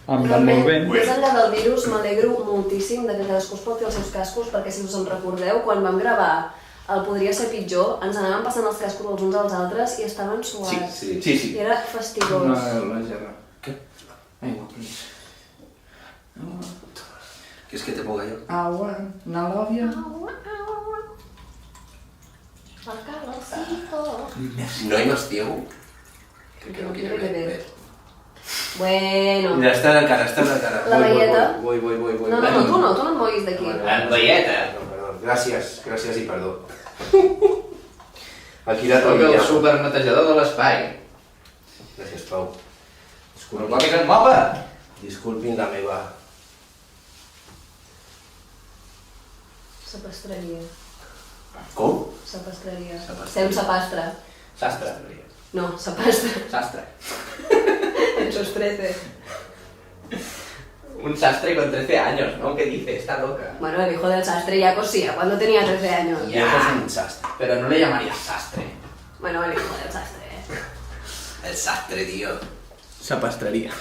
Amb el molt vent. Més enllà del virus, m'alegro moltíssim de que cadascú es porti els seus cascos, perquè si us en recordeu, quan vam gravar el Podria ser pitjor, ens anàvem passant els cascos els uns als altres i estaven suats. Sí. I era fastigós. La gerra. ¿Qué? Aigua, please. ¿Quieres que te ponga yo? Agua, una lòvia. El calorcito. ¿No hay más ciego? Que no quiere beber. Bueno. Mira, está en la cara. La velleta. Voy. No, tu no et moguis d'aquí. La velleta. Perdón. Gracias y perdón. Aquí la Soc el toalla. supernetejador de l'espai. Gràcies, Pau. No toquis el mapa! Disculpin la meva... Sapastreria. Com? Sapastreria. Sapastreria. Ser un sapastre. Sastre. No, sapastre. Sastre. En sus 13. Un sastre con 13 años, ¿no? ¿Qué dice? Está loca. Bueno, el hijo del sastre ya cosía cuando tenía 13 años. Y eso es un sastre. Pero no le llamarías sastre. Bueno, el hijo del sastre. El sastre, tío. Sapastrería.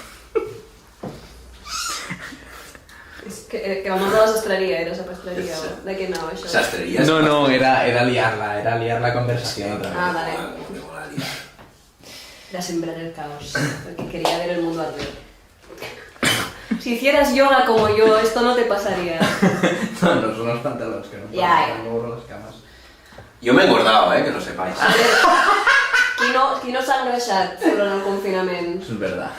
Que el nom de la sastreria era sapastreria o de què anava això? Sastreria. No, era liar la conversación otra vez. Ah, vale. Me mola liar. Era sembrar el caos, porque quería ver el mundo arder. Si hicieras yoga como yo, esto no te pasaría. No, son los pantalones que no Ya. no borro las camas. Jo m'he engordado, que no sepáis. A ver, qui no s'ha engreixat durant el confinament? Eso es verdad.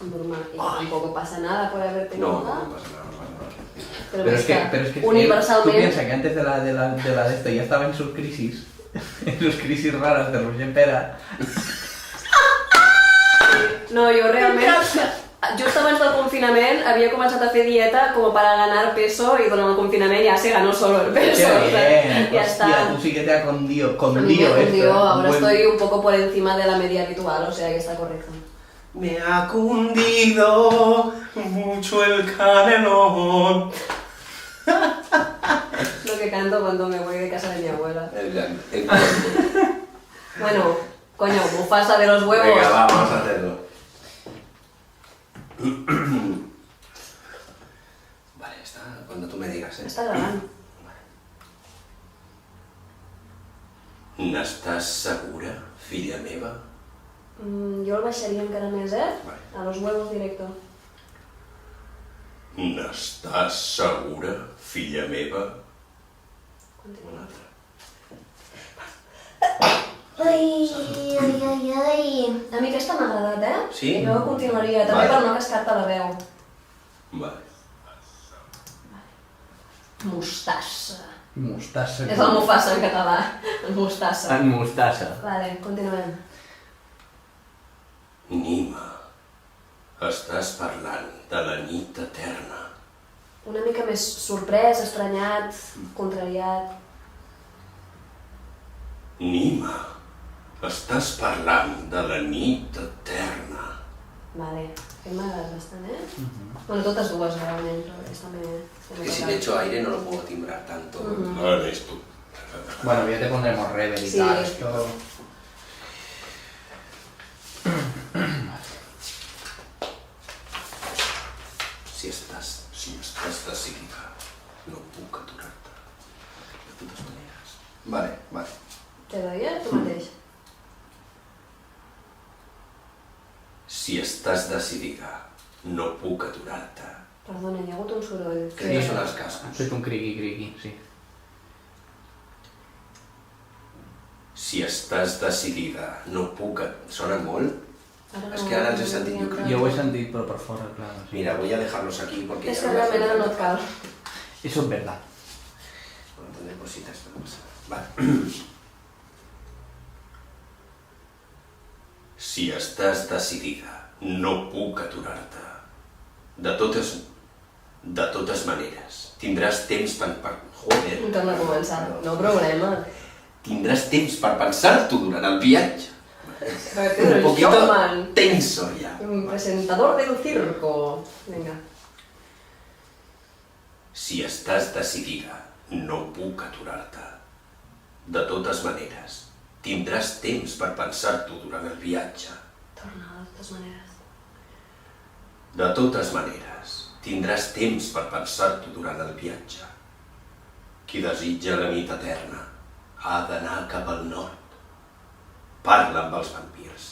Normal, y tampoco pasa nada por haber tenido No, nada. no pasa nada, no pasa nada. Pero es que tú universalmente... piensas que antes de la de esto ya estaba en sus crisis, en sus crisis raras de Roger Pera. No, jo realment, just abans del confinament havia començat a fer dieta com per a ganar peso y durant el confinament ya se ganó solo el peso. Qué o sea, bien, ya hostia, está. tú sí que te ha condido A mí me esto. cundió, ahora Buen- estoy un poco por encima de la media habitual, o sea que está correcto. Me ha cundido mucho el canelón. Lo que canto cuando me voy de casa de mi abuela. El Bueno, coño, Mufasa de los huevos. Venga, vamos a hacerlo. Vale, está cuando tú me digas, Està gravant. N'estàs segura, filla meva? Jo el baixaria encara més, Vale. A los huevos directo. N'estàs segura, filla meva? Continua. Un altre. Ai. A mi aquesta m'ha agradat, Sí? Jo continuaria, també Vale. per no cascar-te la veu. Vale. Mostassa. Mostassa. És el Mufasa en català. El mostassa. En mostassa. Vale, continuem. Nima, estàs parlant de la nit eterna. Una mica més sorprès, estranyat, contrariat. Nima, estàs parlant de la nit eterna. Vale, aquest m'ha agradat bastant, Bueno, totes dues, realment, però aquesta m'he Que si le echo aire no lo puedo timbrar tanto. Ujú. No ves tú. Bueno, ya te pondremos rever y Sí. tal. Esto... Si estàs decidida, no puc aturar-te. De totes maneres. Vale. Te doy, tu mateix. Si estàs decidida, no puc aturar-te. Perdona, hi ha hagut un soroll. Crec que són els cascos. Ha fet un criqui, sí. Si estàs decidida, no puc... Sona molt? Es que ara els he sentit, jo crec. Jo ho he sentit, però per fora, clar. Sí. Mira, voy a dejarlos aquí porque... És ya que me realment ara hacen no et cal. Eso es verdad. Un montón de cositas, pero no pasa nada. Vale. Si estàs decidida, no puc aturar-te. De totes maneres, tindràs temps per... Joder. Torna a començar. No problema. Tindràs temps per pensar-t'ho durant el viatge. Pero Un el poquito showman. tenso ya. Un presentador del circo. Venga. Si estàs decidida, no puc aturar-te. De totes maneres, tindràs temps per pensar-t'ho durant el viatge. Torna, de totes maneres. De totes maneres, tindràs temps per pensar-t'ho durant el viatge. Qui desitja la nit eterna ha d'anar cap al nord. Parla amb els vampirs.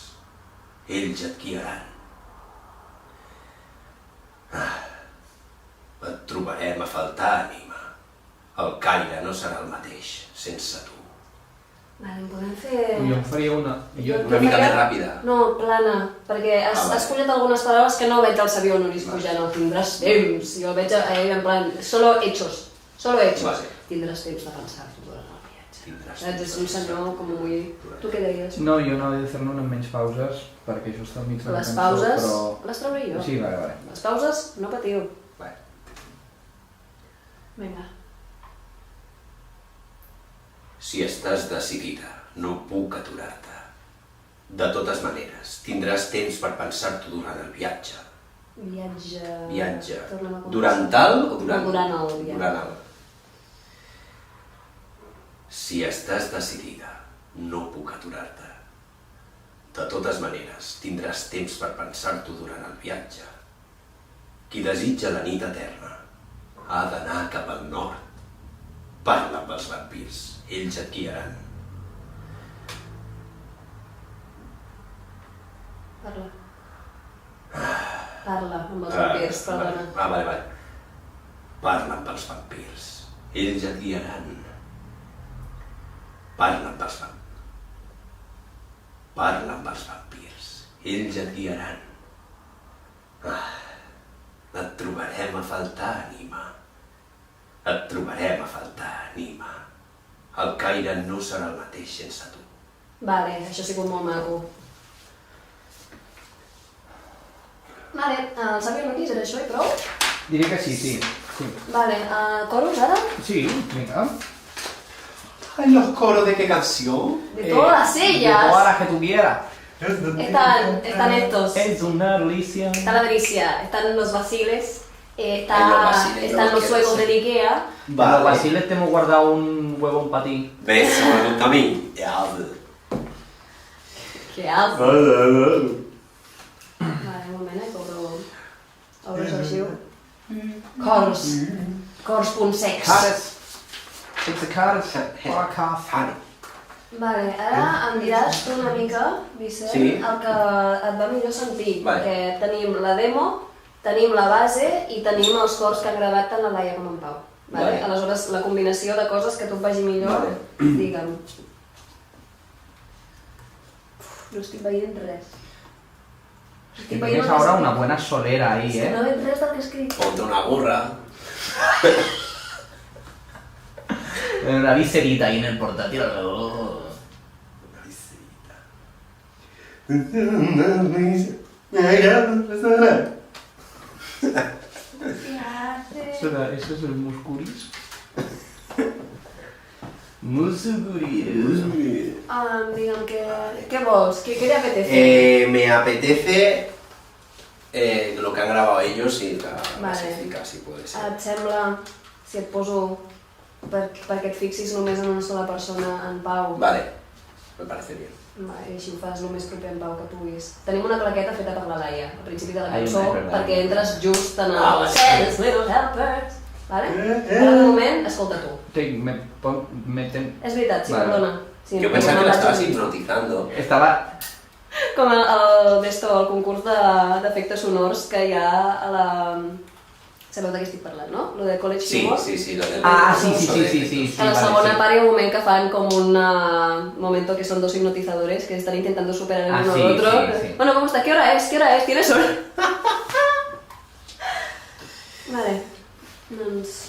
Ells et guiaran. Et trobarem a faltar, ànima. El Caire no serà el mateix sense tu. Vale, en podem fer... Jo em faria una... Una mica més ràpida. No, plana, perquè has vale. collat algunes paraules que no veig al Xavier Honoris pujant, no tindràs temps. Jo veig a ell en plan, solo hechos. Vale. Tindràs temps de pensar-t'ho durant el viatge. Tindràs Saps? És un temps. senyor com muy... Tu què deies? No, jo no he de fer-ne amb menys pauses, perquè això està al mig de la Les cançó, pauses però... les trauré jo. Sí, vale. Les pauses, no patiu. Vale. Vinga. Si estàs decidida, no puc aturar-te. De totes maneres, tindràs temps per pensar-t'ho durant el viatge. Viatge... Torna'm a començar. Durant el o durant? No, durant el viatge. Durant el. Si estàs decidida, no puc aturar-te. De totes maneres, tindràs temps per pensar-t'ho durant el viatge. Qui desitja la nit eterna ha d'anar cap al nord. Parla amb els vampirs, ells et guiaran. Parla. Parla amb els vampirs, perdona. Vale. Parla amb els vampirs, ells et guiaran. Parla amb els vampirs, ells et guiaran. Et trobarem a faltar, ànima. Et trobarem a faltar, ànima. El Caire no serà el mateix sense tu. Vale, això ha sigut molt maco. Vale, el Xavi Nuris era això i prou? Diré que sí. Vale, coros ara? Sí, vinga. Ay, los coros de qué canción. De todas De ellas. todas las que tú quieras. Están estos. Es una delicia. Está la delicia, están los vaciles, Los vaciles, están no los quiero juegos de decir. Ikea. En los basiles te hemos guardado un huevo para ti. Beso a mí. ¿Qué haces? Vale, un moment, obro els arxius. Cors.sex. Cares. It's a cares. Podcast. Vale, ara em diràs tu una mica, Vicent, Sí. el que et va millor sentir, Vale. perquè tenim la demo, tenim la base i tenim els cors que ha gravat tant la Laia com en Pau. Vale? Vale. Aleshores, la combinació de coses que a tu et vagi millor, Vale. digue'm. No estic veient res. Estic veient Tienes el que ahora escric. una buena solera ahí, Sí, no veig res del que he escrit. Ponte una gorra. Una viserita ahí en el portátil. Oh. ¿Eso es el muscuris? Muscuris. Digue'm, què vols? Què te apetece? Me apetece lo que han grabado ellos y la Vale. clasifica, si puede ser. Et sembla, si et poso perquè et fixis només en una sola persona, en Pau, Vale, me parece bien. i així ho fas el més proper en Pau que puguis. Tenim una claqueta feta per la Laia, al principi de la Ai, cançó, és veritat. perquè entres just en el Ah, vale. Send little helpers. Vale? Ara de moment, escolta tu. Es És veritat, sí, Vale. perdona. Sí, Yo pensaba que la vaig estabas dir. hipnotizando. Estaba... Com el concurs d'efectes sonors que hi ha a la... Sabeu de què estic parlant, no? Lo de College Sí, Humor. sí, lo del... Ah, sí. A la vale, segona sí. part hi ha un moment que fan com un momento que son dos hipnotizadores que están intentando superar el Ah, uno sí, al otro. sí. Bueno, ¿cómo está? ¿Qué hora es? ¿Tienes hora? Vale. Doncs,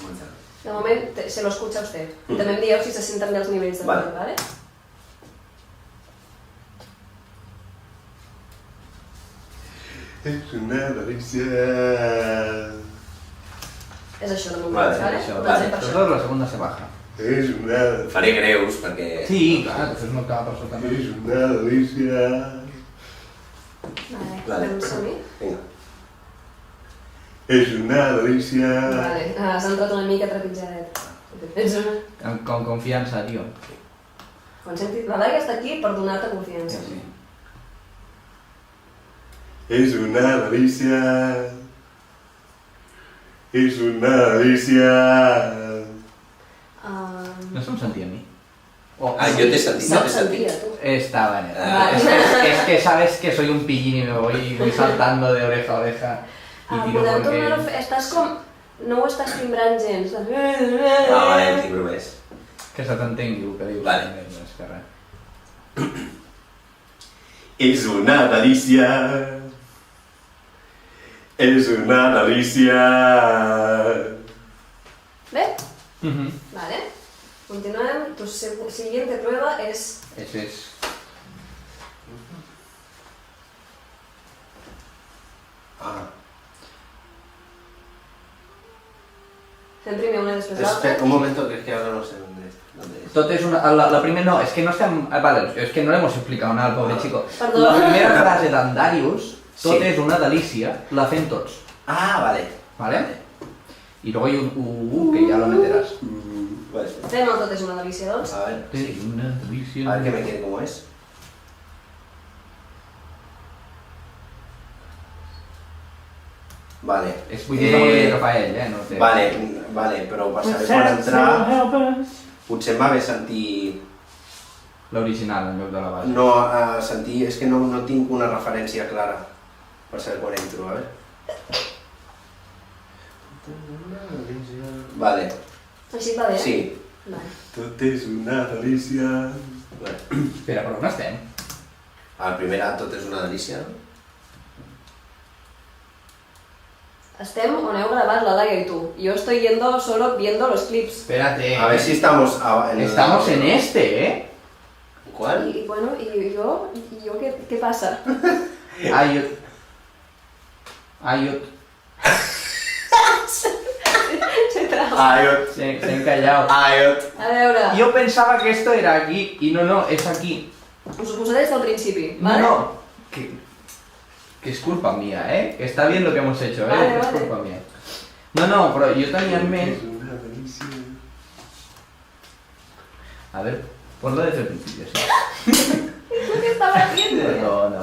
de moment se lo escucha usted. I també em dieu si se senten bé els nivells de Vale. veu, vale? Es una delicia. És això de moment, Vale, vale? això, Doncs vale. anem per Los això. dos, la segunda se baja. Es una... Faré greus perquè... Sí, claro, eso es no cada persona también. Es una delicia. Vale, Vale. anem som-hi? Vinga. Es una delicia. Vale, s'ha entrat una mica trepitjadet. Ets una... Con confianza, tío. Quan sentit... La Laia està aquí per donar-te confiança. Sí. Es una delicia. Es una delicia. No se me sentía a mí. Yo te sentí, No yo et te sentí. sentia, tu. Estaba en el... Ah. Es que sabes que soy un pillín y me voy saltando de oreja a oreja. Y tiro Podem porque... tornar-ho a fer... Estàs com... No ho estàs timbrant gens. Ah, vale, el timbre més. Que se t'entengui el que dius. Vale. No és que res. Es una delicia. Es una delicia. Bé? Mhm. Vale. Continuem. Tu siguiente prueba és... Ese es... Ah. Fem primer una i després l'altra. Espera, un momento, que es que ahora no sé dónde es. Tot és una... La primera no, es que no estem... Vale, es que no le hemos explicado nada al pobre chico. Perdó. La primera frase d'en Darius, tot Sí. és una delícia, la fem tots. Ah, vale. ¿Vale? Y luego hay un que ya lo meterás. Vale, espera. Fem el tot és una delícia, doncs. A ver, sí. Es una delicia. A ver que me quede como es. Vale. És vull dir la melòdia que fa ell, no té... Vale, però per saber quan entrar... Potser em va bé sentir... L'original en lloc de la base. No, sentir... És que no tinc una referència clara per saber quan entro, a veure. Vale. Així et va bé? Sí. Vale. Tot és una delícia. Vale. Espera, per on estem? Al primer A tot és una delícia, no? Estem on heu gravat la Laia i tu. Yo estoy yendo solo viendo los clips. Espérate. A ver si estamos... Estamos en este, ¿eh? ¿Cuál? Y bueno, ¿y yo qué pasa? Ayot. Se traba. Ayot. Se han callado. Ayot. A veure, Yo pensaba que esto era aquí y no, es aquí. us ho posaré des del principi, No, vale? no. Que es culpa mía, ¿eh? Que está bien lo que hemos hecho, ¿eh? Vale, que es vale. culpa mía. No, pero yo tenía en mente... A ver, ponlo desde el principio, sí. ¿Qué estaba haciendo? Perdona.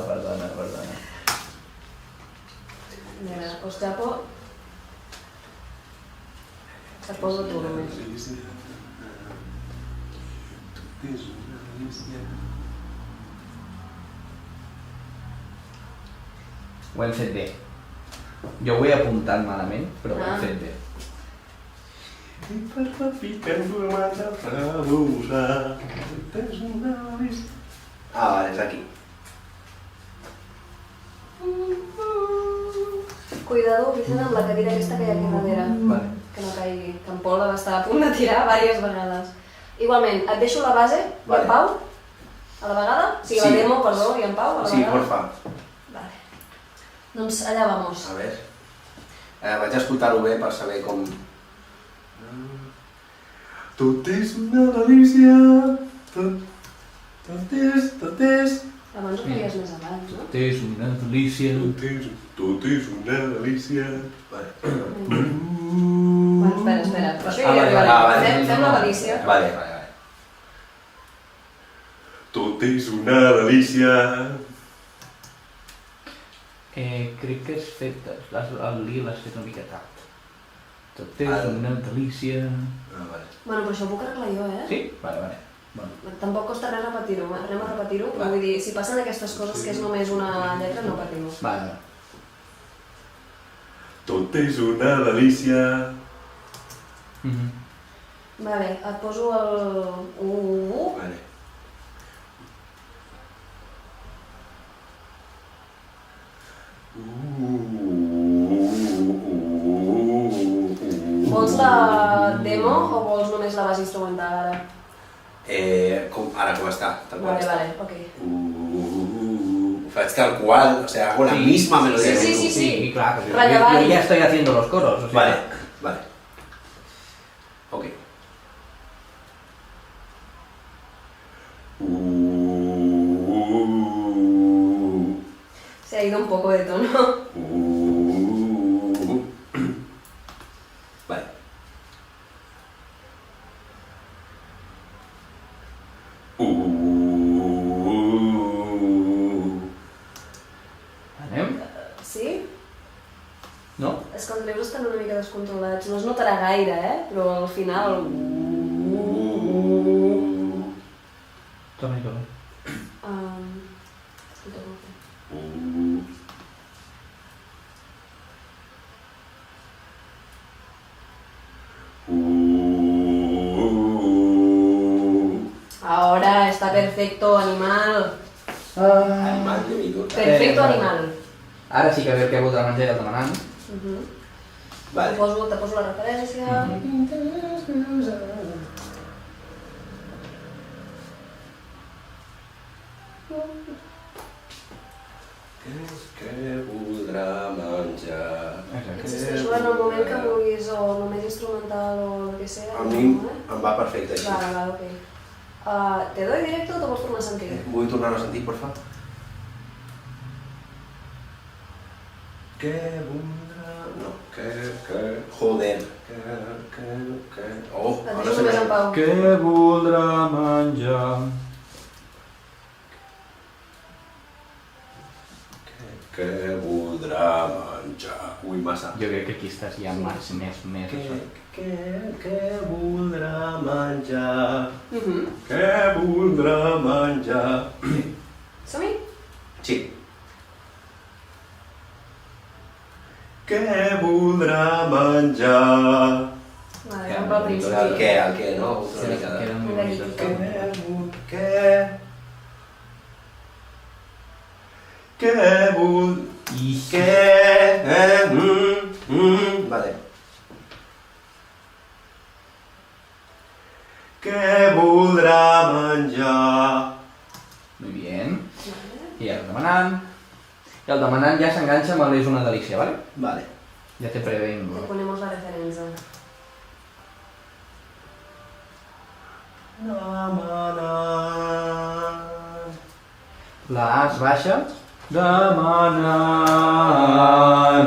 Mira, os tapo... Tapo tu només. Ho hem fet bé. Jo ho he apuntat malament, però ho hem fet bé. Vale, és aquí. Cuidado, Vicent, amb la cadira aquesta que hi ha aquí darrere. Vale. Que no caigui, que en Pol la va estar a punt de tirar diverses vegades. Igualment, et deixo la base, i Vale. en Pau, a la vegada? O sigui, Sí. la demo, perdó, i en Pau, a la Sí, vegada? porfa. Vale. Doncs allà vamos. A veure. Vaig escoltar-ho bé per saber com... Tot és una delícia, tot és... Abans ho feies més abans, no? És una delícia. Tot és una delícia. Vale. Bueno, espera, però això ja vale, hi arribarem. vale. Fem la delícia. Vale. Tot és una delícia. Crec que has fet... El li l'has fet una mica tard. Tot és Ah. una delícia... Vale. Bueno, però això ho puc arreglar jo, eh? Sí? Vale. Bueno. Tampoc costa res repetir-ho, anem a repetir-ho, però Va. vull dir, si passen aquestes coses que és només una lletra, no patim-ho. Vale. Tot és una delícia. Vale, et poso el... Vale. Vols la demo o vols només la base instrumental ara? Ara com està, tal qual està. Vale, ok. Ho faig tal qual, o sea, hago la misma melodía. Sí. Sí, claro. Pues Relevant. yo ya estoy haciendo los coros. O sea, Vale. Ok. Se ha ido un poco de tono. Vale. Anem? Sí? No? És que els greus estan una mica descontrolats. No es notarà gaire, però al final... Torna. Escolta, com ho fem? Ahora está perfecto, animal. Animal de minut. Perfecto, animal. Ara sí que ve què voldrà menjar i el demanant. Vale. Te poso la referència. Què voldrà menjar? Insisteixo en el moment que vulguis, o només instrumental o el que sea. A mi em va perfecte així. Vale, ok. ¿Te doy directo o te vols tornar a sentir? Vull tornar-ho a sentir, porfa. Què voldrà... No, què... Joder. Què... Oh, Et ara deixo se només en m'ha... pau. Què voldrà menjar? Què voldrà menjar? Ui, massa. Jo crec que aquí estàs ja més... Què voldrà menjar? Mhm. Què voldrà menjar? Som-hi? Sí. Què voldrà menjar? Vale, vam pel principi. El què, no? Una mica de... Queda Una molt miqueta. Què vull... Què... Vale. Què voldrà menjar? Muy bien. I el demanant. I el demanant ja s'enganxa amb el és una delícia, ¿vale? Vale. Ja te prevengo. Le ponemos la referencia. Demanant. La A es baixa. Demanant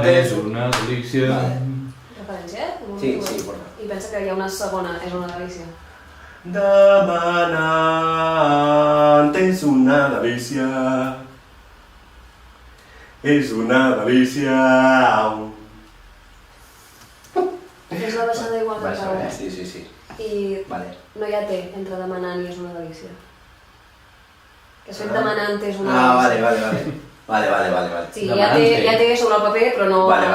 és una delícia. Referència? Sí, porta. I pensa que hi ha una segona, és una delícia. Demanant és una delícia. És una delícia. És la baixada igual que Baixa, acaba. eh? Sí. I Vale. no hi ha T entre demanant i és una delícia. Que has fet demanant és una Ah, delícia. vale. Sí, Demanant hi té. ha T sobre el paper, però no Vale.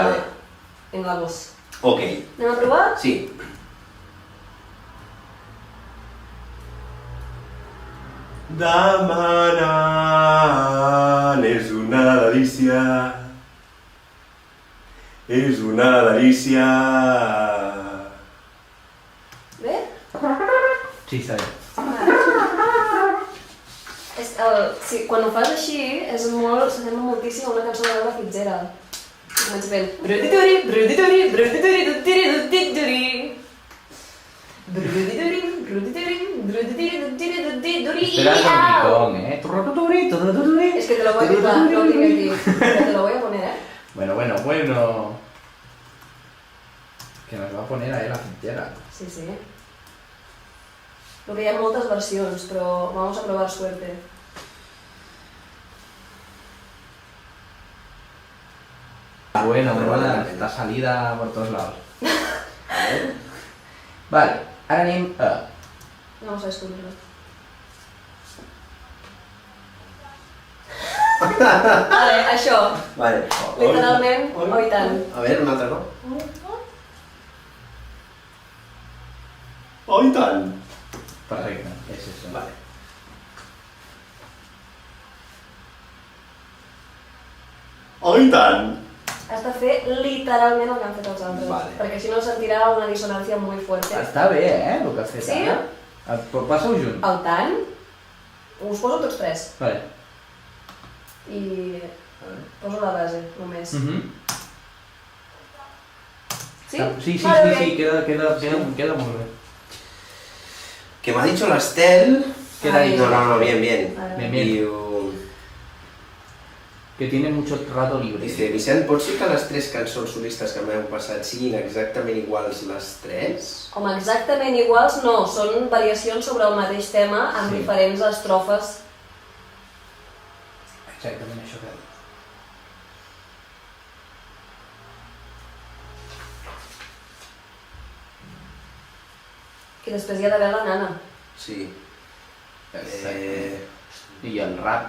en la voz. Ok. Anem a provar? Sí. Demanant és una delícia. És una delícia. Bé? Sí, està bé. Sí, quan ho fas així, s'assembla moltíssim a una cançó de Laura Fitzgerald. Comença fent... Brudituri, brudituri, brudituri, dutiri, dutituri. Brudituri, brudituri, brudituri, dutiri, dutituri. Espera un picón, ¿eh? Turruturi, turruturi. Es que te lo voy a quitar, no lo tengo aquí. Pero te lo voy a poner, ¿eh? Bueno. Que nos va a poner a él a Fitzgerald. Sí. Porque hi ha moltes versions, però vamos a probar suerte. Bueno, está salida por todos lados. Vale, ara anem a... Vamos a descubrirlo. Vale, això. Vale. Literalment, oh i tant. A veure, un altre cop. Oh, i tant. Perfecte, és això. Vale. Oh, i tant. Has de fer literalment el que han fet els altres. Vale. Perquè si no sentirà una dissonància molt fuerte. Està bé, el que has fet Sí? ara. Passa-ho junt. El tant, us poso tots tres. Vale. I poso la base, només. Sí? Sí, Vale, bé. queda molt bé. Que m'ha dicho l'Estel... Queda Ahí. dicho. No, bien. Vale. Bien. Diu... Que tiene mucho rato libre. Dice, Vicent, pots dir que les tres cançons solistes que m'heu passat siguin exactament iguals les tres? Home, exactament iguals no, són variacions sobre el mateix tema amb Sí. diferents estrofes. Exactament això que ha dit. I després hi ha d'haver la nana. Sí. I el rap.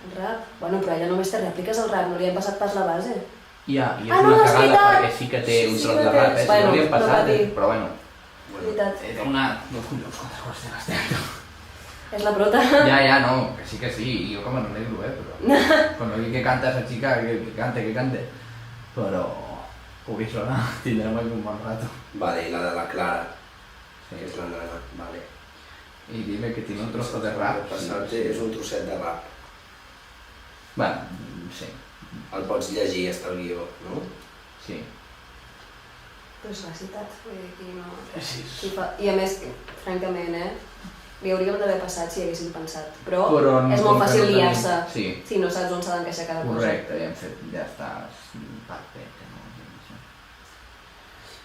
El rap. Bueno, però ella només té rèpliques al rap, no li hem passat pas la base. Ja, i és Ah, no, una és cagada veritat! perquè sí que té un Sí tros que de té. rap, si Bueno, no li hem no va passat, dir. però bueno. Veritat. Era una... No, collons, quantes coses té l'Estel. És la prota. Ja, no, que sí, i jo com a no negro, però... Quan no digui que canta esa chica, que cante. Però... Pugui sonar, tindrem aquí un bon rato. Vale, i la de la Clara, Sí. que és la nana, vale. Y dile que tiene un trozo de rap. El passat és un trosset de rap. Bueno, sí, El pots llegir, està el guió, no? sí. Però és la ciutat, vull dir, aquí no... Sí, Qui fa... I a més, francament, li hauríem d'haver passat si haguéssim pensat. Però Però no, és molt com que fàcil no tenim- liar-se Sí. si no saps on s'ha d'encaixar cada cosa. Correcte, ja hem fet, ja està perfecte. No?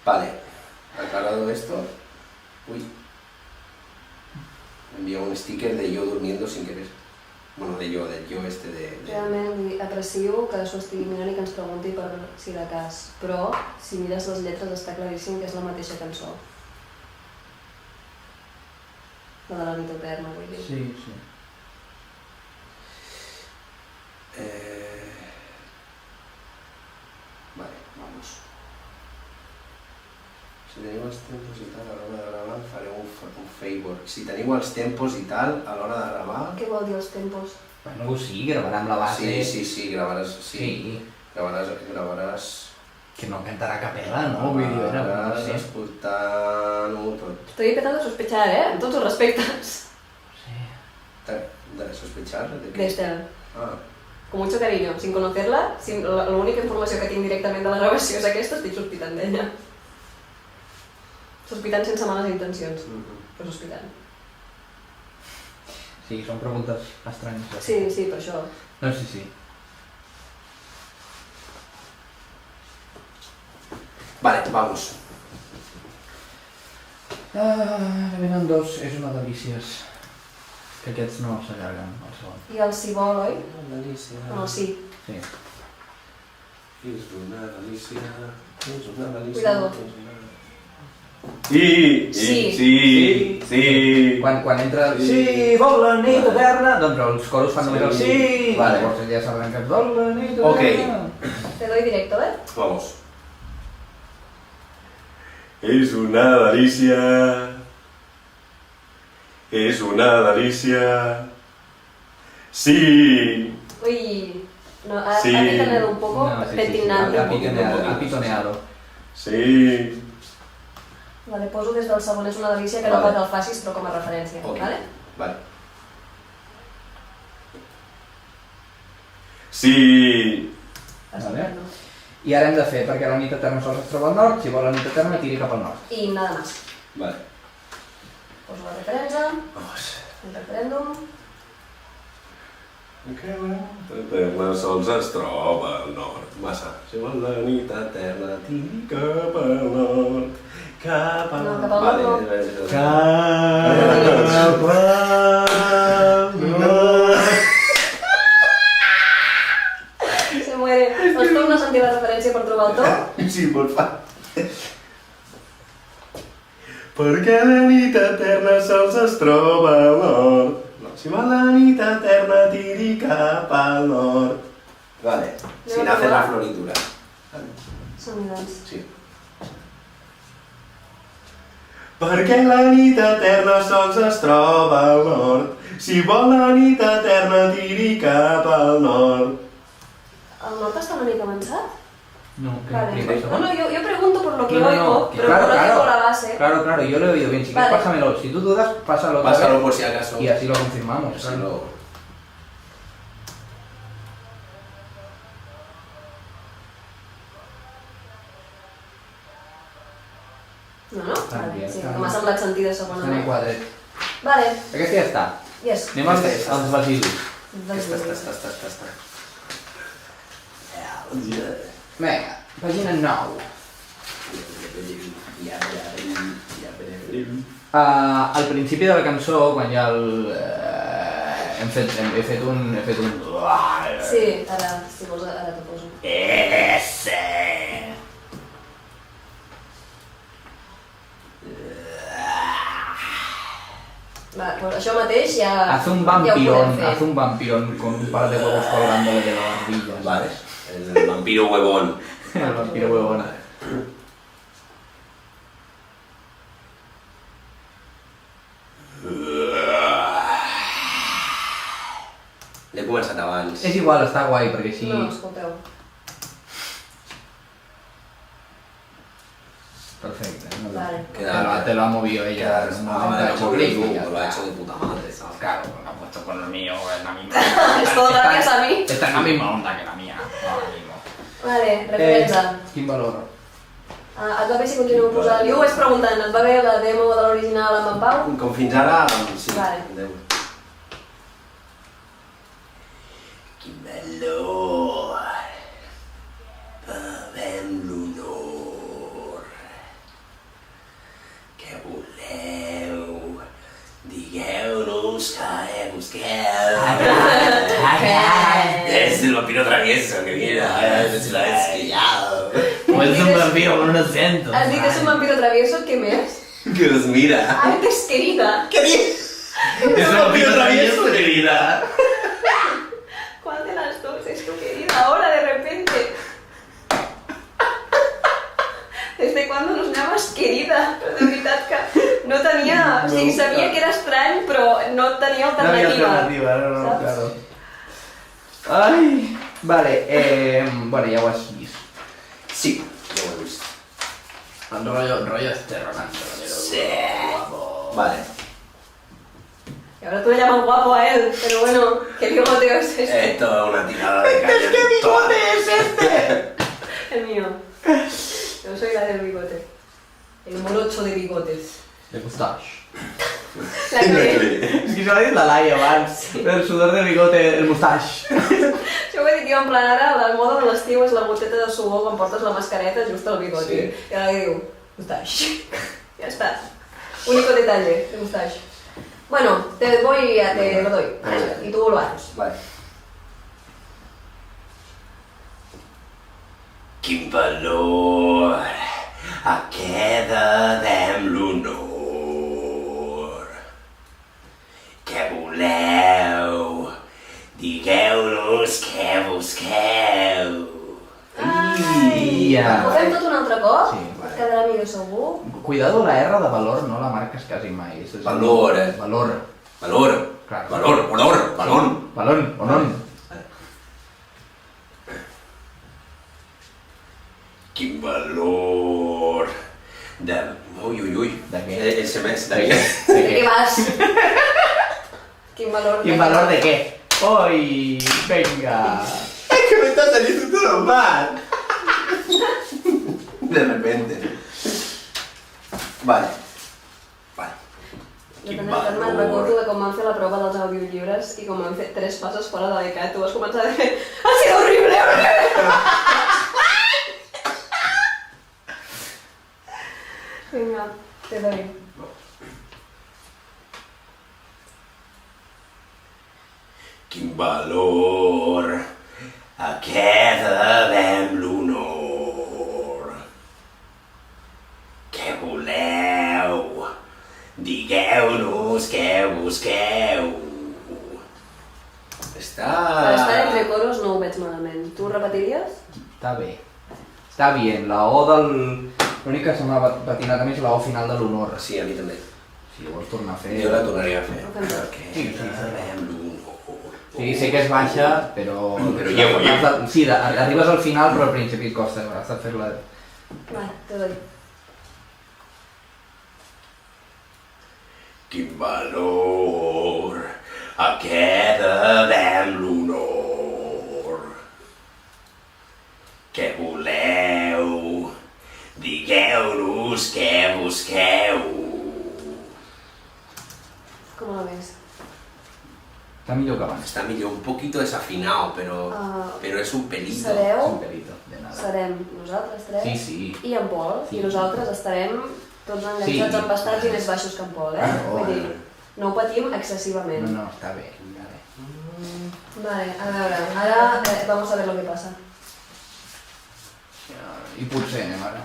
Vale, aclarado esto. Uy. Me envió un sticker de yo durmiendo sin querer. Bueno, del yo este de... Realment aprecio que s'ho estigui mirant i que ens pregunti per si de cas, però si mires les lletres està claríssim que és la mateixa cançó. La de la nit eterna, vull dir. Sí, sí. Vale, vamos. Si teniu els tempos i tal a l'hora de gravar, fareu un favor. Si teniu els tempos i tal a l'hora de gravar... Què vol dir els tempos? Bueno, sí, gravarà amb la base. Sí, gravaràs... Sí. Gravaràs... Que no cantarà a capella, no? Vull dir, Gravaràs no sé. escoltant-ho tot. Estoy empezando a sospechar, amb tots els respectes. Sí. De sospechar? De què? De Estel. Ah. Con mucho cariño, sin conocerla, l'única informació que tinc directament de la gravació és aquesta, estic sospitant d'ella. Sospitant sense males intencions, però sospitant. Sí, són preguntes estranyes. Sí, per això. No, sí. Vale, vamos. Venen dos, és una delícies. Que aquests no s'allarguen, el segon. I el si vol, oi? Una delícia. No, el sí. Sí. És una delícia. És una delícia. Cuidado. Sí. Quan entra el sí, vol la nit eterna, doncs els coros fan només el sí. Vale. Llavors ella s'arrenca el vol la nit eterna. Ok. Te doy directo, ¿eh? Vamos. És una delícia. És una delícia. Sí. Uy, no, ha Sí. pitoneado un poco, pentinando. Ha pitoneado. Sí. Vale, poso des del segon, és una delícia que no Vale. cal que el facis, però com a referència, Ok. vale? Vale. Sí. Vale. I ara hem de fer, perquè la nit eterna sols es troba al nord, si vol la nit eterna tiri cap al nord. I nada más. Vale. Poso la referència, Vamos. el referèndum. Que la nit eterna sols es troba al nord. Massa. Si vol la nit eterna, tiri cap al nord. Cap al No, nord. cap al nord no. Cap al nord. Se muere. Ens torna a sentir la referència per trobar el to? Sí, porfa. Perquè la nit eterna sols es troba al nord. No, si vol la nit eterna tiri cap al nord. Vale, sin hacer la floritura. Som-hi, doncs. Sí. Perquè la nit eterna sols es troba al nord. Si vol la nit eterna tiri cap al nord. El nord està una mica avançat? No, Vale. primero. No, yo pregunto por lo que No, oigo, pero claro, no claro. tengo la base. Claro, yo lo he oído bien. Si quieres, Vale. pásamelo. Si tú dudas, pásalo otra Pásalo vez. por si acaso. Y así lo confirmamos. Así claro. lo... No, no? Vale, bien, sí, està que m'ha bien. semblat sentir de segona. Està en el quadret. Vale, Aquest ja està. yes. Anem als basilus. Està. Vinga, pàgina 9. Al principi de la cançó, quan ja el... he fet un... Sí, ara, si vols, ara t'ho poso. Va, doncs això mateix ja... Haz un ja ho podem vampirón con un par de huevos colgándole de las barbilla. Vale, el vampiro huevón. El vampiro huevón. L'he començat abans. És igual, està guai, perquè així... No, escolteu. Perfecte. Vale. Te lo ha movido ella. en un momento de clic y ya lo ha está. hecho de puta madre. Claro, lo ha puesto con el mío, es la misma. És tot gràcies a mi. Esta es la misma onda que la mía, ahora mismo. Vale, referència. Quin valor? Et va bé si continuo posant? Jo ho vaig preguntant, et va bé la demo de l'original amb en Pau? Com fins ara, sí. Vale. Adéu. Quin valor. Bevem l'honor. Què voleu? Digueu-nos què busqueu. Es el vampiro travieso que mira, se lo ha esquillado. Pues es un vampiro con un acento. Has dit que és un vampiro travieso, què més? Que los mira. Antes querida. Es Es un vampiro travieso, querida. ¿Cuál de las dos es tu querida ahora de repente? ¿Desde cuándo nos llamas querida? Però de veritat que no tenia... O sigui, sabia que era estrany, però no tenia No había alternativa. alternativa, no, Saps? claro. Ay, vale, bueno, ya ho has vist. Sí, ya lo he visto. El rollo este romance. Sí. Vale. Y ahora tú le llamas guapo a él, pero bueno, ¿qué bigoteo es este? Es toda una tirada de caña. ¿Qué bigote es este? El mío. Yo soy la del bigote. El morocho de bigotes. De mustache. La que... És que s'ho ha dit la Laia abans. El sudor de bigote, el mustache. Jo ho he dit jo en plan ara, la moda de l'estiu és la goteta de suor quan portes la mascareta just al bigoti. Sí. I ara li diu, mustache. Ja està. Único detalle, el mustache. Bueno, te lo doy. Y tú lo haces. Vale. Quin valor a queda d'em l'honor. Què voleu? Digueu-nos què busqueu. Ai, Ja. ho fem tot un altre cop? Sí, vale. Et quedarà millor segur? Cuidado, la R de valor no la marques quasi mai. És Valor, Valor. Valor. Claro. Valor. Balón. Balón, o non. Quin valor de... Ui. De què? SMS. De què? De què vas? Quin valor? ¿Quin valor de qué? ¡Hoy! ¡Venga! Es que me está saliendo todo mal. De repente. Vale. Jo també me'n recordo de com vam fer la prova dels audiollibres i com vam fer 3 passes fora de l'ECAT. Tu vas començar a dir, ha sido horrible, horrible! Vinga, te doy. Quin valor a queda d'em l'honor. Què voleu? Digueu-nos què busqueu. Per estar entre coros no ho veig malament. Tu ho repetiries? Està bé. Està bien. La O del... L'únic que se m'ha patinat a mi és la O final de l'honor. Sí, a mi també. Si ho vols tornar a fer... Jo la tornaria a fer. Ho fem tot. Què Sí. d'em l'honor. Sí, sé que és baixa, però... Però llego. Sí, arribes al final, però al principi et costa. Has de fer-la... Va, te doy. Quin valor a queda d'em l'honor. Què voleu? Digueu-nos què busqueu. Com la ves? Està millor que abans. Está medio un poquito desafinado, pero es un pelito. És un Sereu? pelito, de nada. Serem nosaltres 3 Sí, sí. i en Pol, Sí. i nosaltres estarem tots enganxats Sí. empastats i més baixos que en Pol, eh? Oh, Vull dir, vale. no ho patim excessivament. No, està bé. Vale. Vale, a veure, ara vamos a ver lo que pasa. I potser anem ara.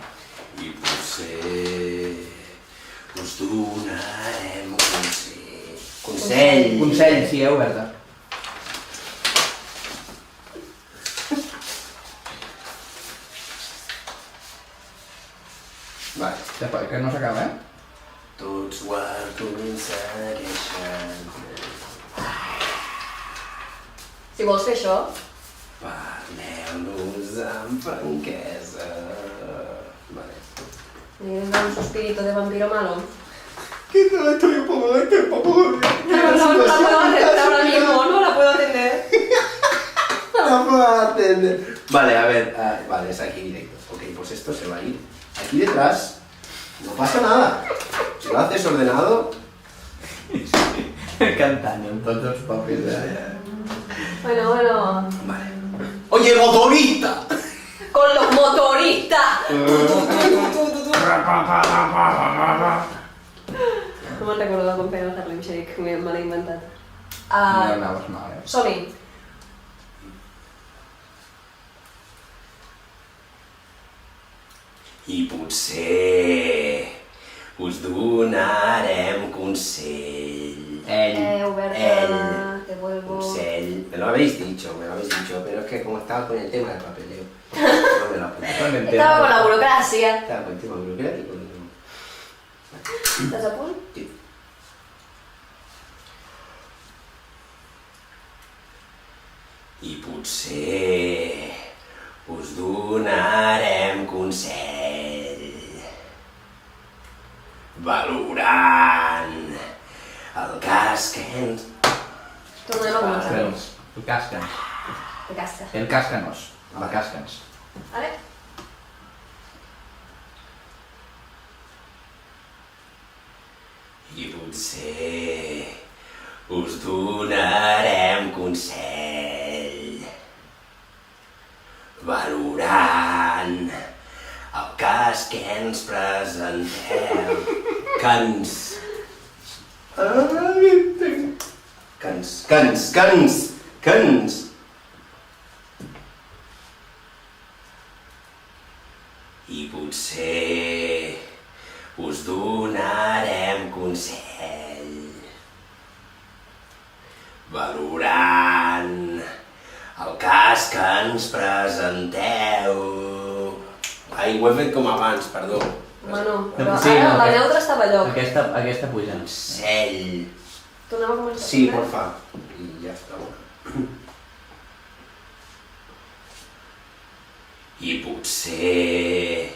I potser us donarem un consell. Consell, sí, oberta. Vale. Que no s'acaba, eh? Tots guardons segueixen. Si vols fer això, Parleu-nos amb franquesa. Vale. digues un suspirito de vampiro malo. ¿Qué tal? Estoy un poco de tiempo, por No la puedo atender ahora mismo, no la puedo atender. No puedo atender. Vale, a ver, vale, es aquí directo. Ok, pues esto se va a ir aquí detrás. No pasa nada. Si lo haces ordenado. Cantant amb tots els papers. Bueno. Vale. Oye, motorista. Con los motoristas. No me'n recordo com feia el Harlem Shake, me l'he inventat. No anaves mal, eh? Som-hi. I potser us donarem consell. Oberta, te vuelvo... Consell. Me lo habéis dicho, pero es que como estaba con el tema del papeleo, no me lo apunté. Estava con la burocràcia. Estaba con el tema burocrático. Estàs a punt? Sí. I potser us donarem consell valorant el cas que ens... Tornem a començar. El cascans. De casca. El cascanos. El cascans. Vale? I potser us donarem consell valorant el cas que ens presenteu. Cans. I potser us donarem consell valorant el cas que ens presenteu. Ai, ho he fet com abans, perdó. Bueno, però Sí, ara no, la aquest- neutra estava a lloc. Aquesta puja. Consell. Tornem a començar. Sí, primer? porfa. I ja està. I potser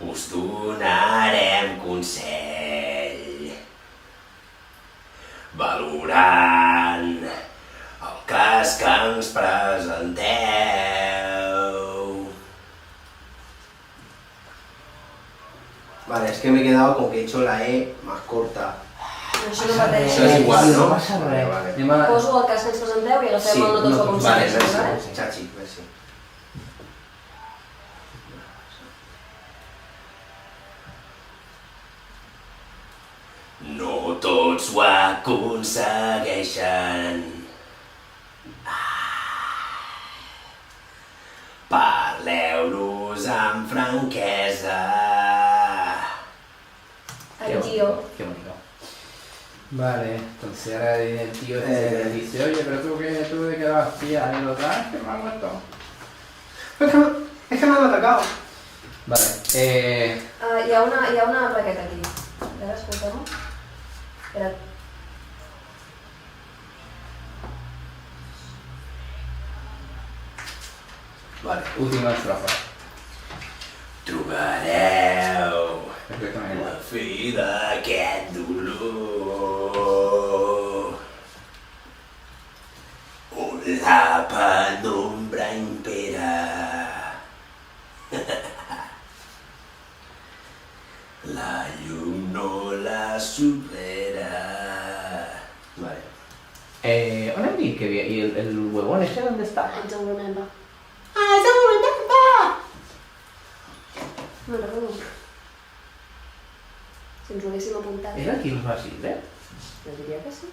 us donarem consell valorant el cas que ens presenteu. Vale, es que me he quedado con que he hecho la E más corta. Això no pateix. Això és igual, no? No passa res. Vale. Anem a... Poso el cas que ens presenteu i agafem el notes com vale, segueixen, merci. Chachi, merci. No tots ho aconsegueixen. Parleu-nos amb franquesa. Ay, tío. Qué bonito. Vale, entonces ahora viene el tío este que dice, oye, pero tú que tuve que dar tía en los trajes que me han muerto. Es que me han atacado. Vale, Hi ha una plaqueta aquí. A veure, escolta'm. Espera't. Vale. última estrofa. Trobareu Perfectament. la fi d'aquest dolor. On la penombra impera. La llum no la supera. Vale. ¿Dónde han dicho que había? ¿Y el huevón ese dónde está? I don't remember. No recordo. Si ens ho haguéssim apuntat. ¿Era aquí los Basile? Jo diria que sí.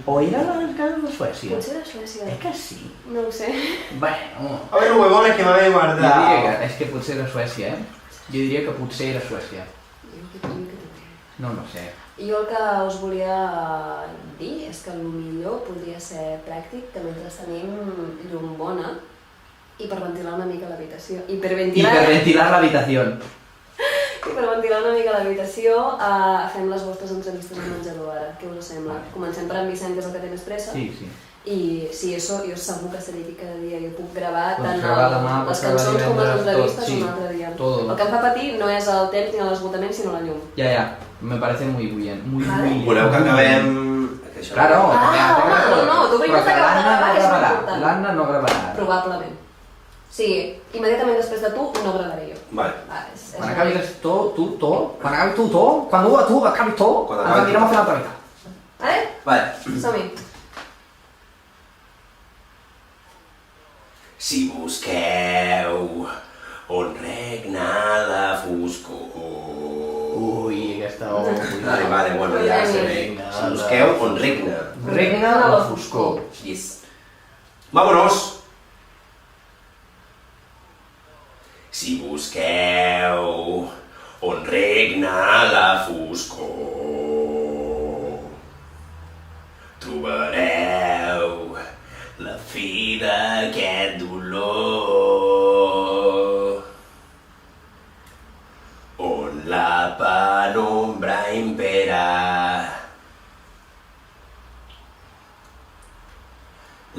¿O era la casa de Suecia? Potser de Suècia. Es que sí. No ho sé. Bueno, A ver, huevones que me habéis jo guardado. diria que, és que potser era Suècia, eh? Jo diria que potser era Suècia. No, no sé. Jo el que us volia dir és que millor podria ser pràctic que mentre tenim llum bona, hiperventilar una mica l'habitació. Hiperventilar l'habitació. Hiperventilar una mica l'habitació, fem les vostres entrevistes al menjador ara. Què us sembla? Vale. Comencem per en Vicent, que és el que té més pressa. Sí, sí. I sí, això jo segur que seré cada dia. Jo puc gravar Pots tant gravar demà, les pots gravar cançons com les divendres, entrevistes tot, sí, un altre dia. todo. El que em fa patir no és el temps ni l'esgotament, sinó la llum. Ya, ya. Me parece muy bien. Muy Vale. bien. Voleu que acabem... que això- Claro. Ah, claro. no, tu primer Però que t'acabes de l'Anna gravar, no que és gravarà. important. L'Anna no gravarà. Probablement. Sí, immediatament després de tu no gravaré jo. Vale. És Quan acabis quan acabis tu, quan tu acabis tu, Quan ens acabi anirem tu. a fer l'altra meitat. Vale? Vale. Som-hi. Si busqueu on regna la foscor... Ui, aquesta... Vale, bueno, ja sé. Si busqueu on regna. Regna la foscor. Yes. Vámonos. Si busqueu on regna la foscor, trobareu la fi d'aquest dolor. On la penombra impera,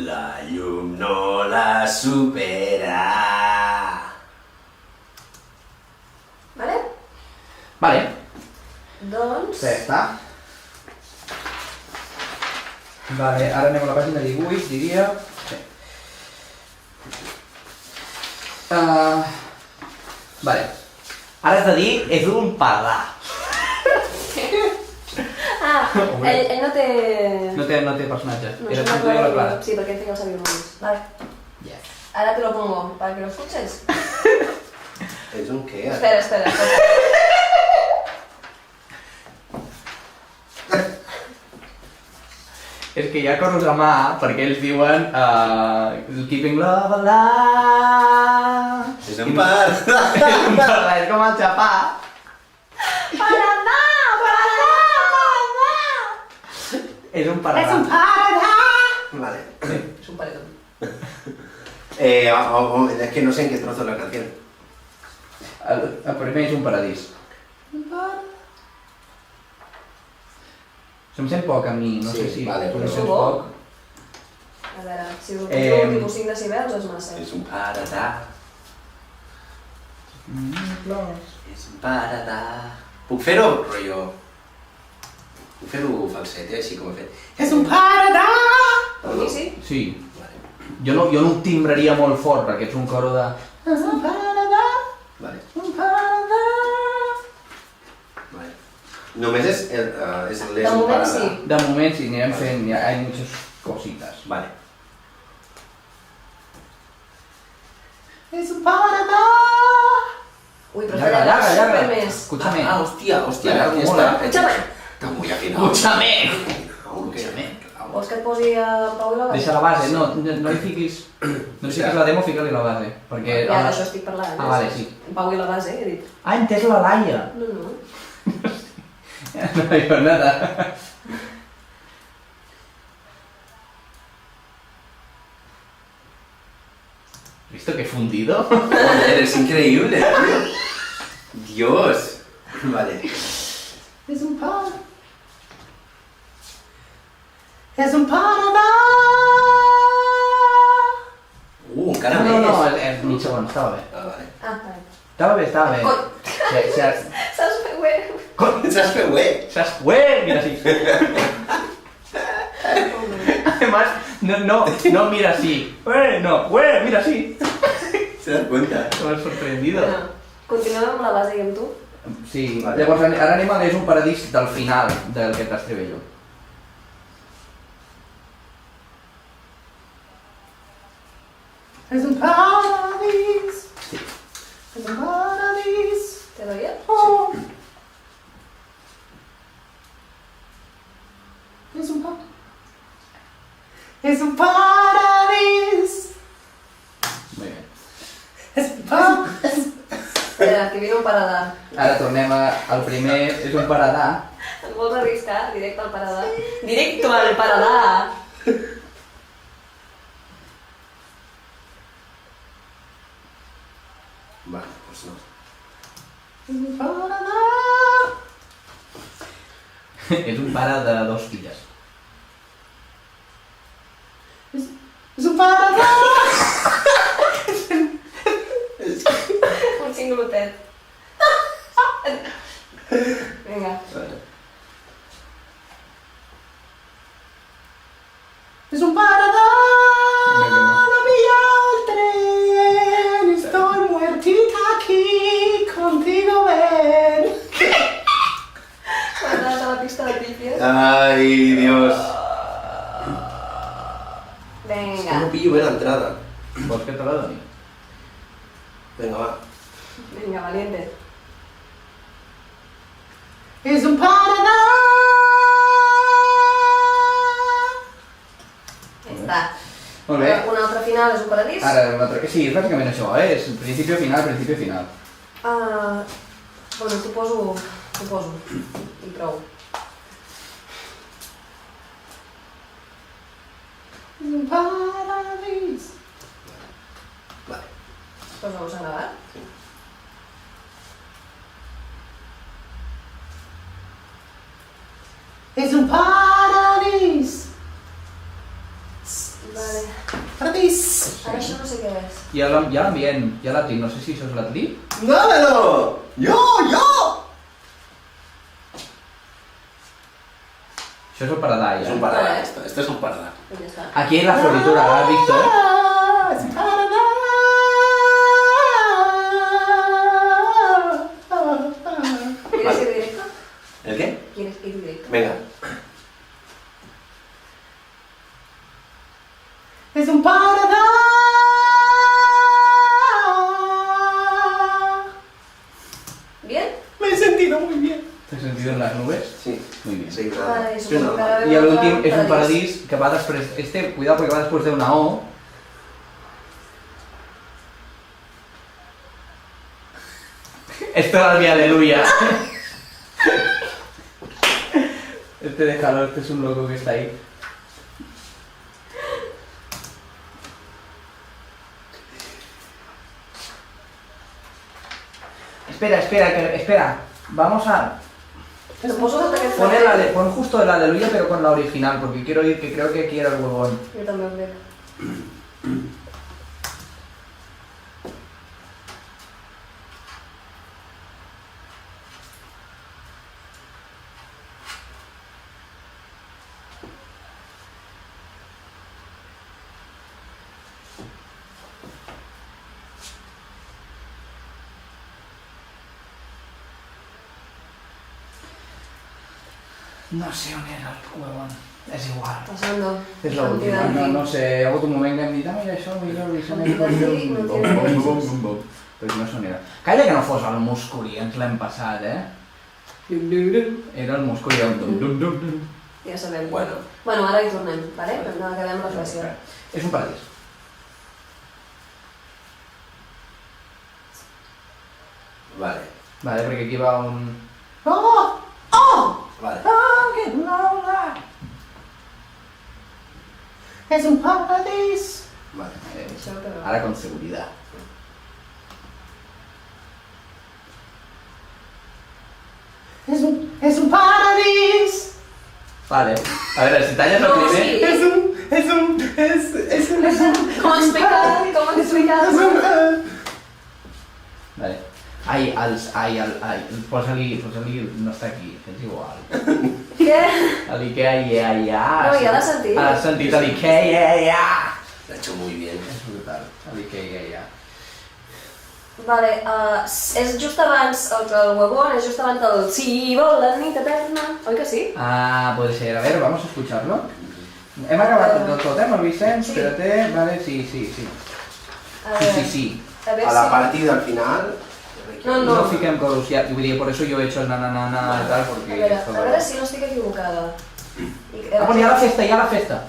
la llum no la supera. Vale? Vale, Doncs... ja està. Vale, ara anem a la pàgina 18, diria. Sí. Vale. Ara has de dir, és un pardà. Ah, ell no té... No té personatge. No, Era es una tu i la Clara. Sí, porque feia els avions. Vale. Yes. Ahora te lo pongo, para que lo escuches. És un què? Espera. És que hi ha coses a mà perquè ells diuen Keeping love alive. És un pardà. És com el xapà. Paradà! És un pardà. Vale. Es un paredón. Es que no sé en qué trozo es la canción. El primer és un paradís. Se'm sent poc a mi, no Sí, sé si vale, tu però- em sents poc. A veure, si l'últim 5 decibels és massa. És un paradà, és un paradà. Puc fer-ho, rotllo? Puc fer-ho falset, així com he fet? És un paradà! Per mi sí? Sí. Jo no ho timbraria molt fort perquè ets un coro de... És un paradà, Vale. un paradà. Vale. Només és De moment sí. De moment sí, anirem fent, hi ha muchas cositas. Vale. És un paradà. Ui, però Llarga, falla llarga, super llarga. més. Escúchame. Hòstia, Llarga, aquí mola. està. Escúchame. Està muy afinat. Escúchame. Escúchame. Vols que et posi a Pau i la base? Deixa la base, no hi fiquis... No hi fiquis la demo, fica-li la base. Perquè... Ja, d'això estic parlant. Ah, vale, sí. Pau i la base, he dit. Ah, he entès la Laia. No. No digo nada. ¿Visto que fundido? Joder, es increíble, tío. Dios. Vale. Es un par. Es un paradà. Encara No, més. és mig segon, estava bé. Ah, vale. Ah, vale. Estava bé, estava bé. Coi. Saps fer bé? Saps fer bé? Saps, mira así. Además, no mira así. No, mira así. ¿Se das cuenta? Me has sorprendido. Bueno, continuem amb la base i amb tu. Sí, Vale. llavors ara anem a És un paradís del final del que t'estrivello. És un paradís. Sí. És un paradís. Te doy el? Oh. És un paradís. És un paradís. Muy bien. És un paradís. Espera, que viene un paradà. Ara tornem al primer, és un paradà. Et vols arriscar? Directe al paradà. Directo al paradà! Vale, pues no. És un pare de dos filles. És un paradà! Un xinglotet. Vinga. És un paradà! No pillo el tren, estoy muertita aquí, contigo ven. M'ha anat a la pista de pífies. Ay, Dios. Vinga. No pillo bé l'entrada. Vols que te la doni? Vinga, va. Vinga, valiente. És un paradà! Ja està. Molt bé. Un altre final és un paradís. Ara, un altre... Sí, és bàsicament això, és principi final, principi final. Bueno, t'ho poso. I prou. És un paradís. Vale. Posa-ho a gravar. És un paradís. Vale. Paradís. Ara això no sé què és. Hi ha l'ambient, hi ha l'atli, no sé si això és l'atli. Dámelo. Yo. Això és el paradà, Es ja. un paradà, esto es un paradà. Pues ja està. Aquí en la floritura, has visto, Es un paradà. ¿Quieres ir directo? ¿El qué? ¿Quieres ir directo? Venga. Es un paradà. ¿Bien? Me he sentido muy bien. ¿Te has sentido en las nubes? Sí. Muy bien. Sí, Vale, Sí, supongo no. que ara Y el vemos último el es un paradís que va después. Cuidado porque va después de una O. Esto era mi aleluya. Déjalo, este es un loco que está ahí. Espera. Vamos a Te poso tot aquest poner fragment. pon justo el aleluya pero con la original porque quiero ir, que creo que aquí era el huevón. Jo també ho crec. No sé on era el huevón. És igual. Passando. És l'última. No sé, hi ha hagut un moment que em dit mira això, però no sonera. Calla que no fos el Muscuri, ens l'hem passat, Era el Muscuri, Ja sabem. Bueno. Bueno, ara hi tornem, vale? Acabem la sessió. És un paradís. Vale. Vale, perquè aquí va un... Vale. Es un paradís. Vale. Això que no. Ahora con seguridad. Es un paradís. Vale. A ver, si tallas el No, primer... sí. Es un Com explicar? Vale. Posa-li, no està aquí, és igual. Què? L'Ikea, ja. No, ja l'has sentit. Has sentit l'Ikea, ja. Lo ha hecho muy bien. És brutal, l'Ikea, ja. Vale, és just abans, el huevón és just abans del si vol la nit eterna, oi que sí? Ah, puede ser. A ver, vamos a escucharlo. Hem acabat tot, amb el Vicent, Sí. espérate, vale, sí. A veure, Sí. A ver A la si... partida al final. No. No fiquem coros, ja, vull dir, por eso yo he hecho na y tal, A porque... veure si no estic equivocada. Ah, bueno, ja la festa.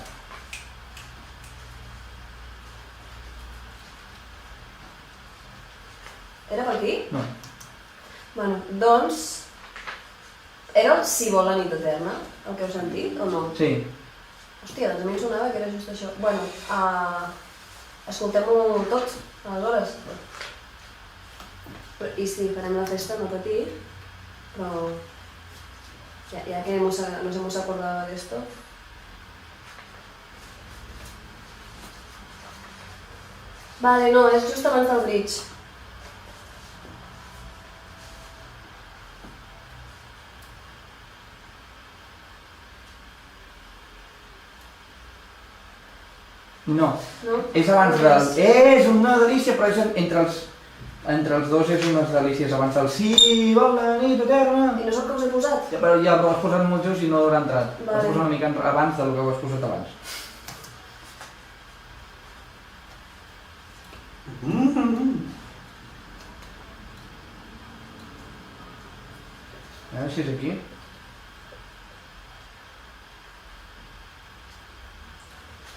Era per aquí? No. Bueno, doncs... Era el si vol la nit eterna, el que heu sentit, o no? Sí. Hòstia, doncs a mi em sonava que era just això. Bueno, escoltem-ho tot, aleshores. I sí, farem la festa, no patir, però... Ya que nos hemos acordado de esto. Vale, no, és just abans del bridge. No. No? És abans del... És una delícia, però és entre els dos és unes delícies abans del sí, vol la nit eterna. I no és el que us he posat? Ja, però ho has posat molt just i no haurà entrat. Ho has Vale. posat una mica abans del que ho has posat abans. A veure si és aquí.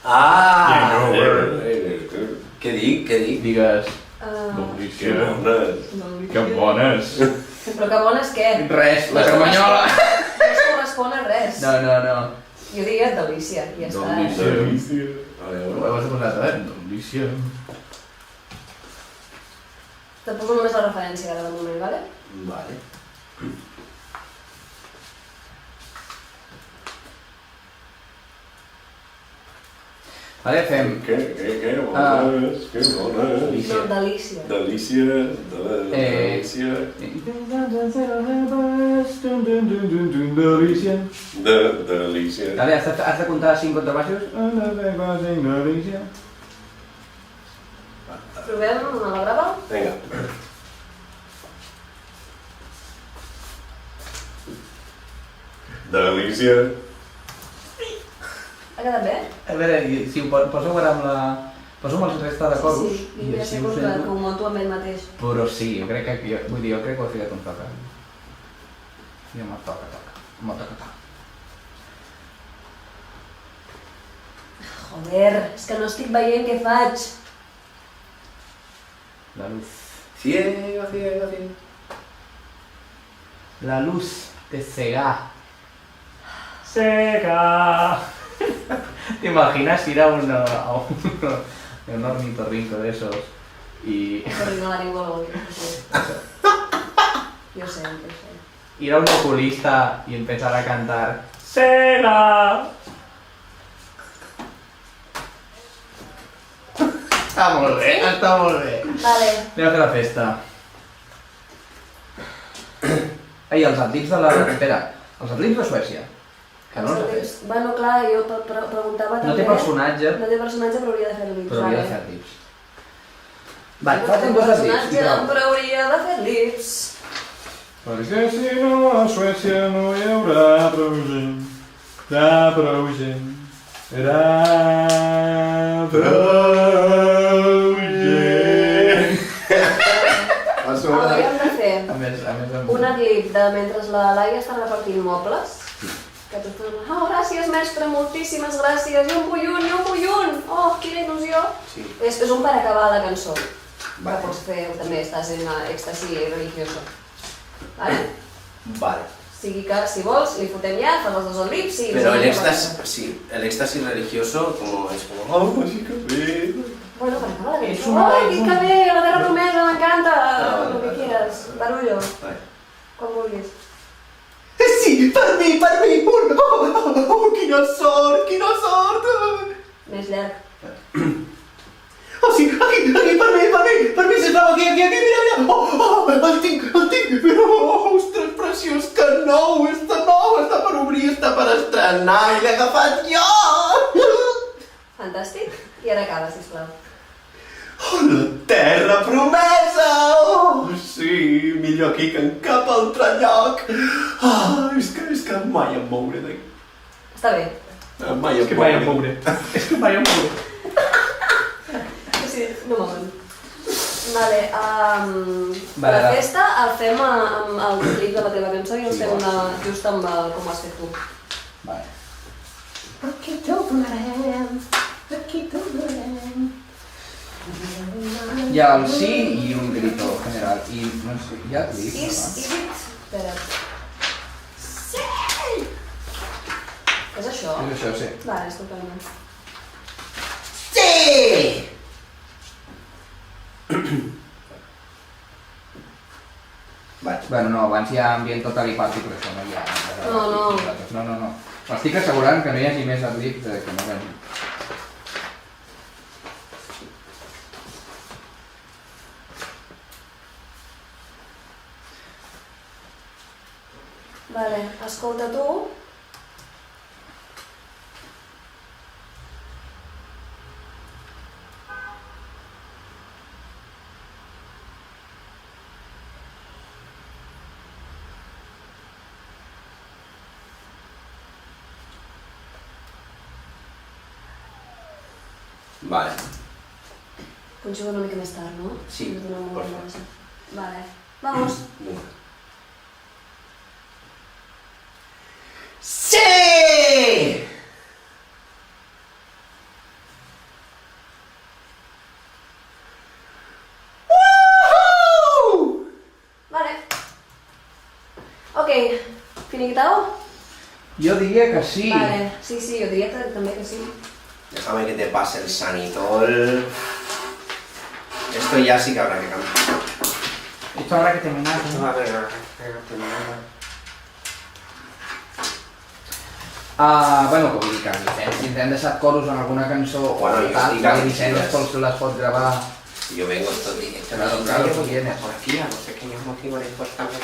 Ah, Què dic? Digues... Uh, Que bones! però que bones què? Res, la carmanyola! No es correspon a res. No. Jo diria delícia, i ja està. Delícia. A Ho veure. has posat, delícia. Te poso només la referència ara de moment, vale? Vale. Vale, fem... Que bones, que bones. No, delícia. Delícia, delícia. Delícia. Delícia. Vale, has de comptar 5 contrabaixos. Delícia. Provem a la grava? Vinga. Delícia. Ha quedat bé? A veure, si ho poseu ara amb la... Poseu amb els resta de coros. Sí, i ja sé ho que sento. ho monto amb ell mateix. Però sí, jo crec que... jo crec que ho he ficat un toca. I amb el toca. Amb el toca. Joder, és que no estic veient què faig. La luz. Ciega. La luz te cega. Cega. ¿Te imaginas ir a un ornitorrinco de esos y Sorry, no la llengua al oído. Jo sé. ir a un oculista y empezar a cantar Sega? Està molt bé, està molt bé. Vale. Anem a fer la festa. Ai, els atlips de la... Espera, els atlips de Suècia. Que no els ha fet. Bueno, clar, jo preguntava també... No té personatge, No té personatge, però hauria de fer lips. però hauria de fer atlips. Vale, No té falten dos atlips. personatge, però hauria de fer lips. Perquè si no a Suècia no hi haurà prou gent, prou gent, prou gent. Hauríem de fer A més, un adlib de mentre la Laia està repartint mobles. Que tu estàs dient, oh, gràcies, mestre, moltíssimes gràcies, i un bullun, oh, quina il·lusió. Sí. És un per acabar la cançó. Vale. Que pots fer, també estàs en èxtasi religioso. Vale? Vale. O sigui que, si vols, li fotem ja, fas els dos adlibs i... Pero el éxtasis religioso como es como... Oh, sí que bé. Bueno, per acabar la És cançó, una- oh, que bé, la terra promesa, m'encanta, vale, lo que vale. quieras, barullo, Vale. com vulguis. Sí, per mi, oh, quina sort. Més llarg. Oh, sí, aquí, per mi, sisplau, aquí, mira, oh, el tinc, però, ostres, preciós, que nou, està per obrir, està per estrenar, i l'he agafat jo! Fantàstic. I ara acaba, sisplau. Oh, la terra promesa! Oh, sí, millor aquí que en cap altre lloc. Ah, és que mai em mouré d'aquí. Està bé. Mai És que mai em mouré. És que mai em mouré. Sí, no mouen. Vale, Vale, la va. festa el fem amb el clip de la teva cançó i el fem just amb com ho has fet tu. Vale. Aquí tornarem, aquí tornarem. Hi ha el sí i un grito general. I no sé, hi ha clip, I no? dit... Espera't. Sí! És això? És això, sí. Vale, és totalment. Sí! Vaig. Bueno, no, abans hi ha ambient total i party, però això no hi ha. No. No. M'estic assegurant que no hi hagi més adlibs que no vegi. Vale, escolta tu. Vale. Conjuga una mica més tard, no? Sí, Ens dona molt por de favor. base. Vale, vamos. Sí! Ok, finiquitado? Yo diría que sí. Vale, sí, jo diria també que sí. Déjame que te pase el sanitol. Esto ya sí que habrá que cambiar. Esto habrá que terminar, ¿no? Bueno, com dic, si ens hem deixat coros en alguna cançó o Bueno, jo tal, estic amb i Vicent les pot gravar. Yo vengo estos días. Claro, tú vienes. Por aquí, a no ser que haya un motivo de importancia.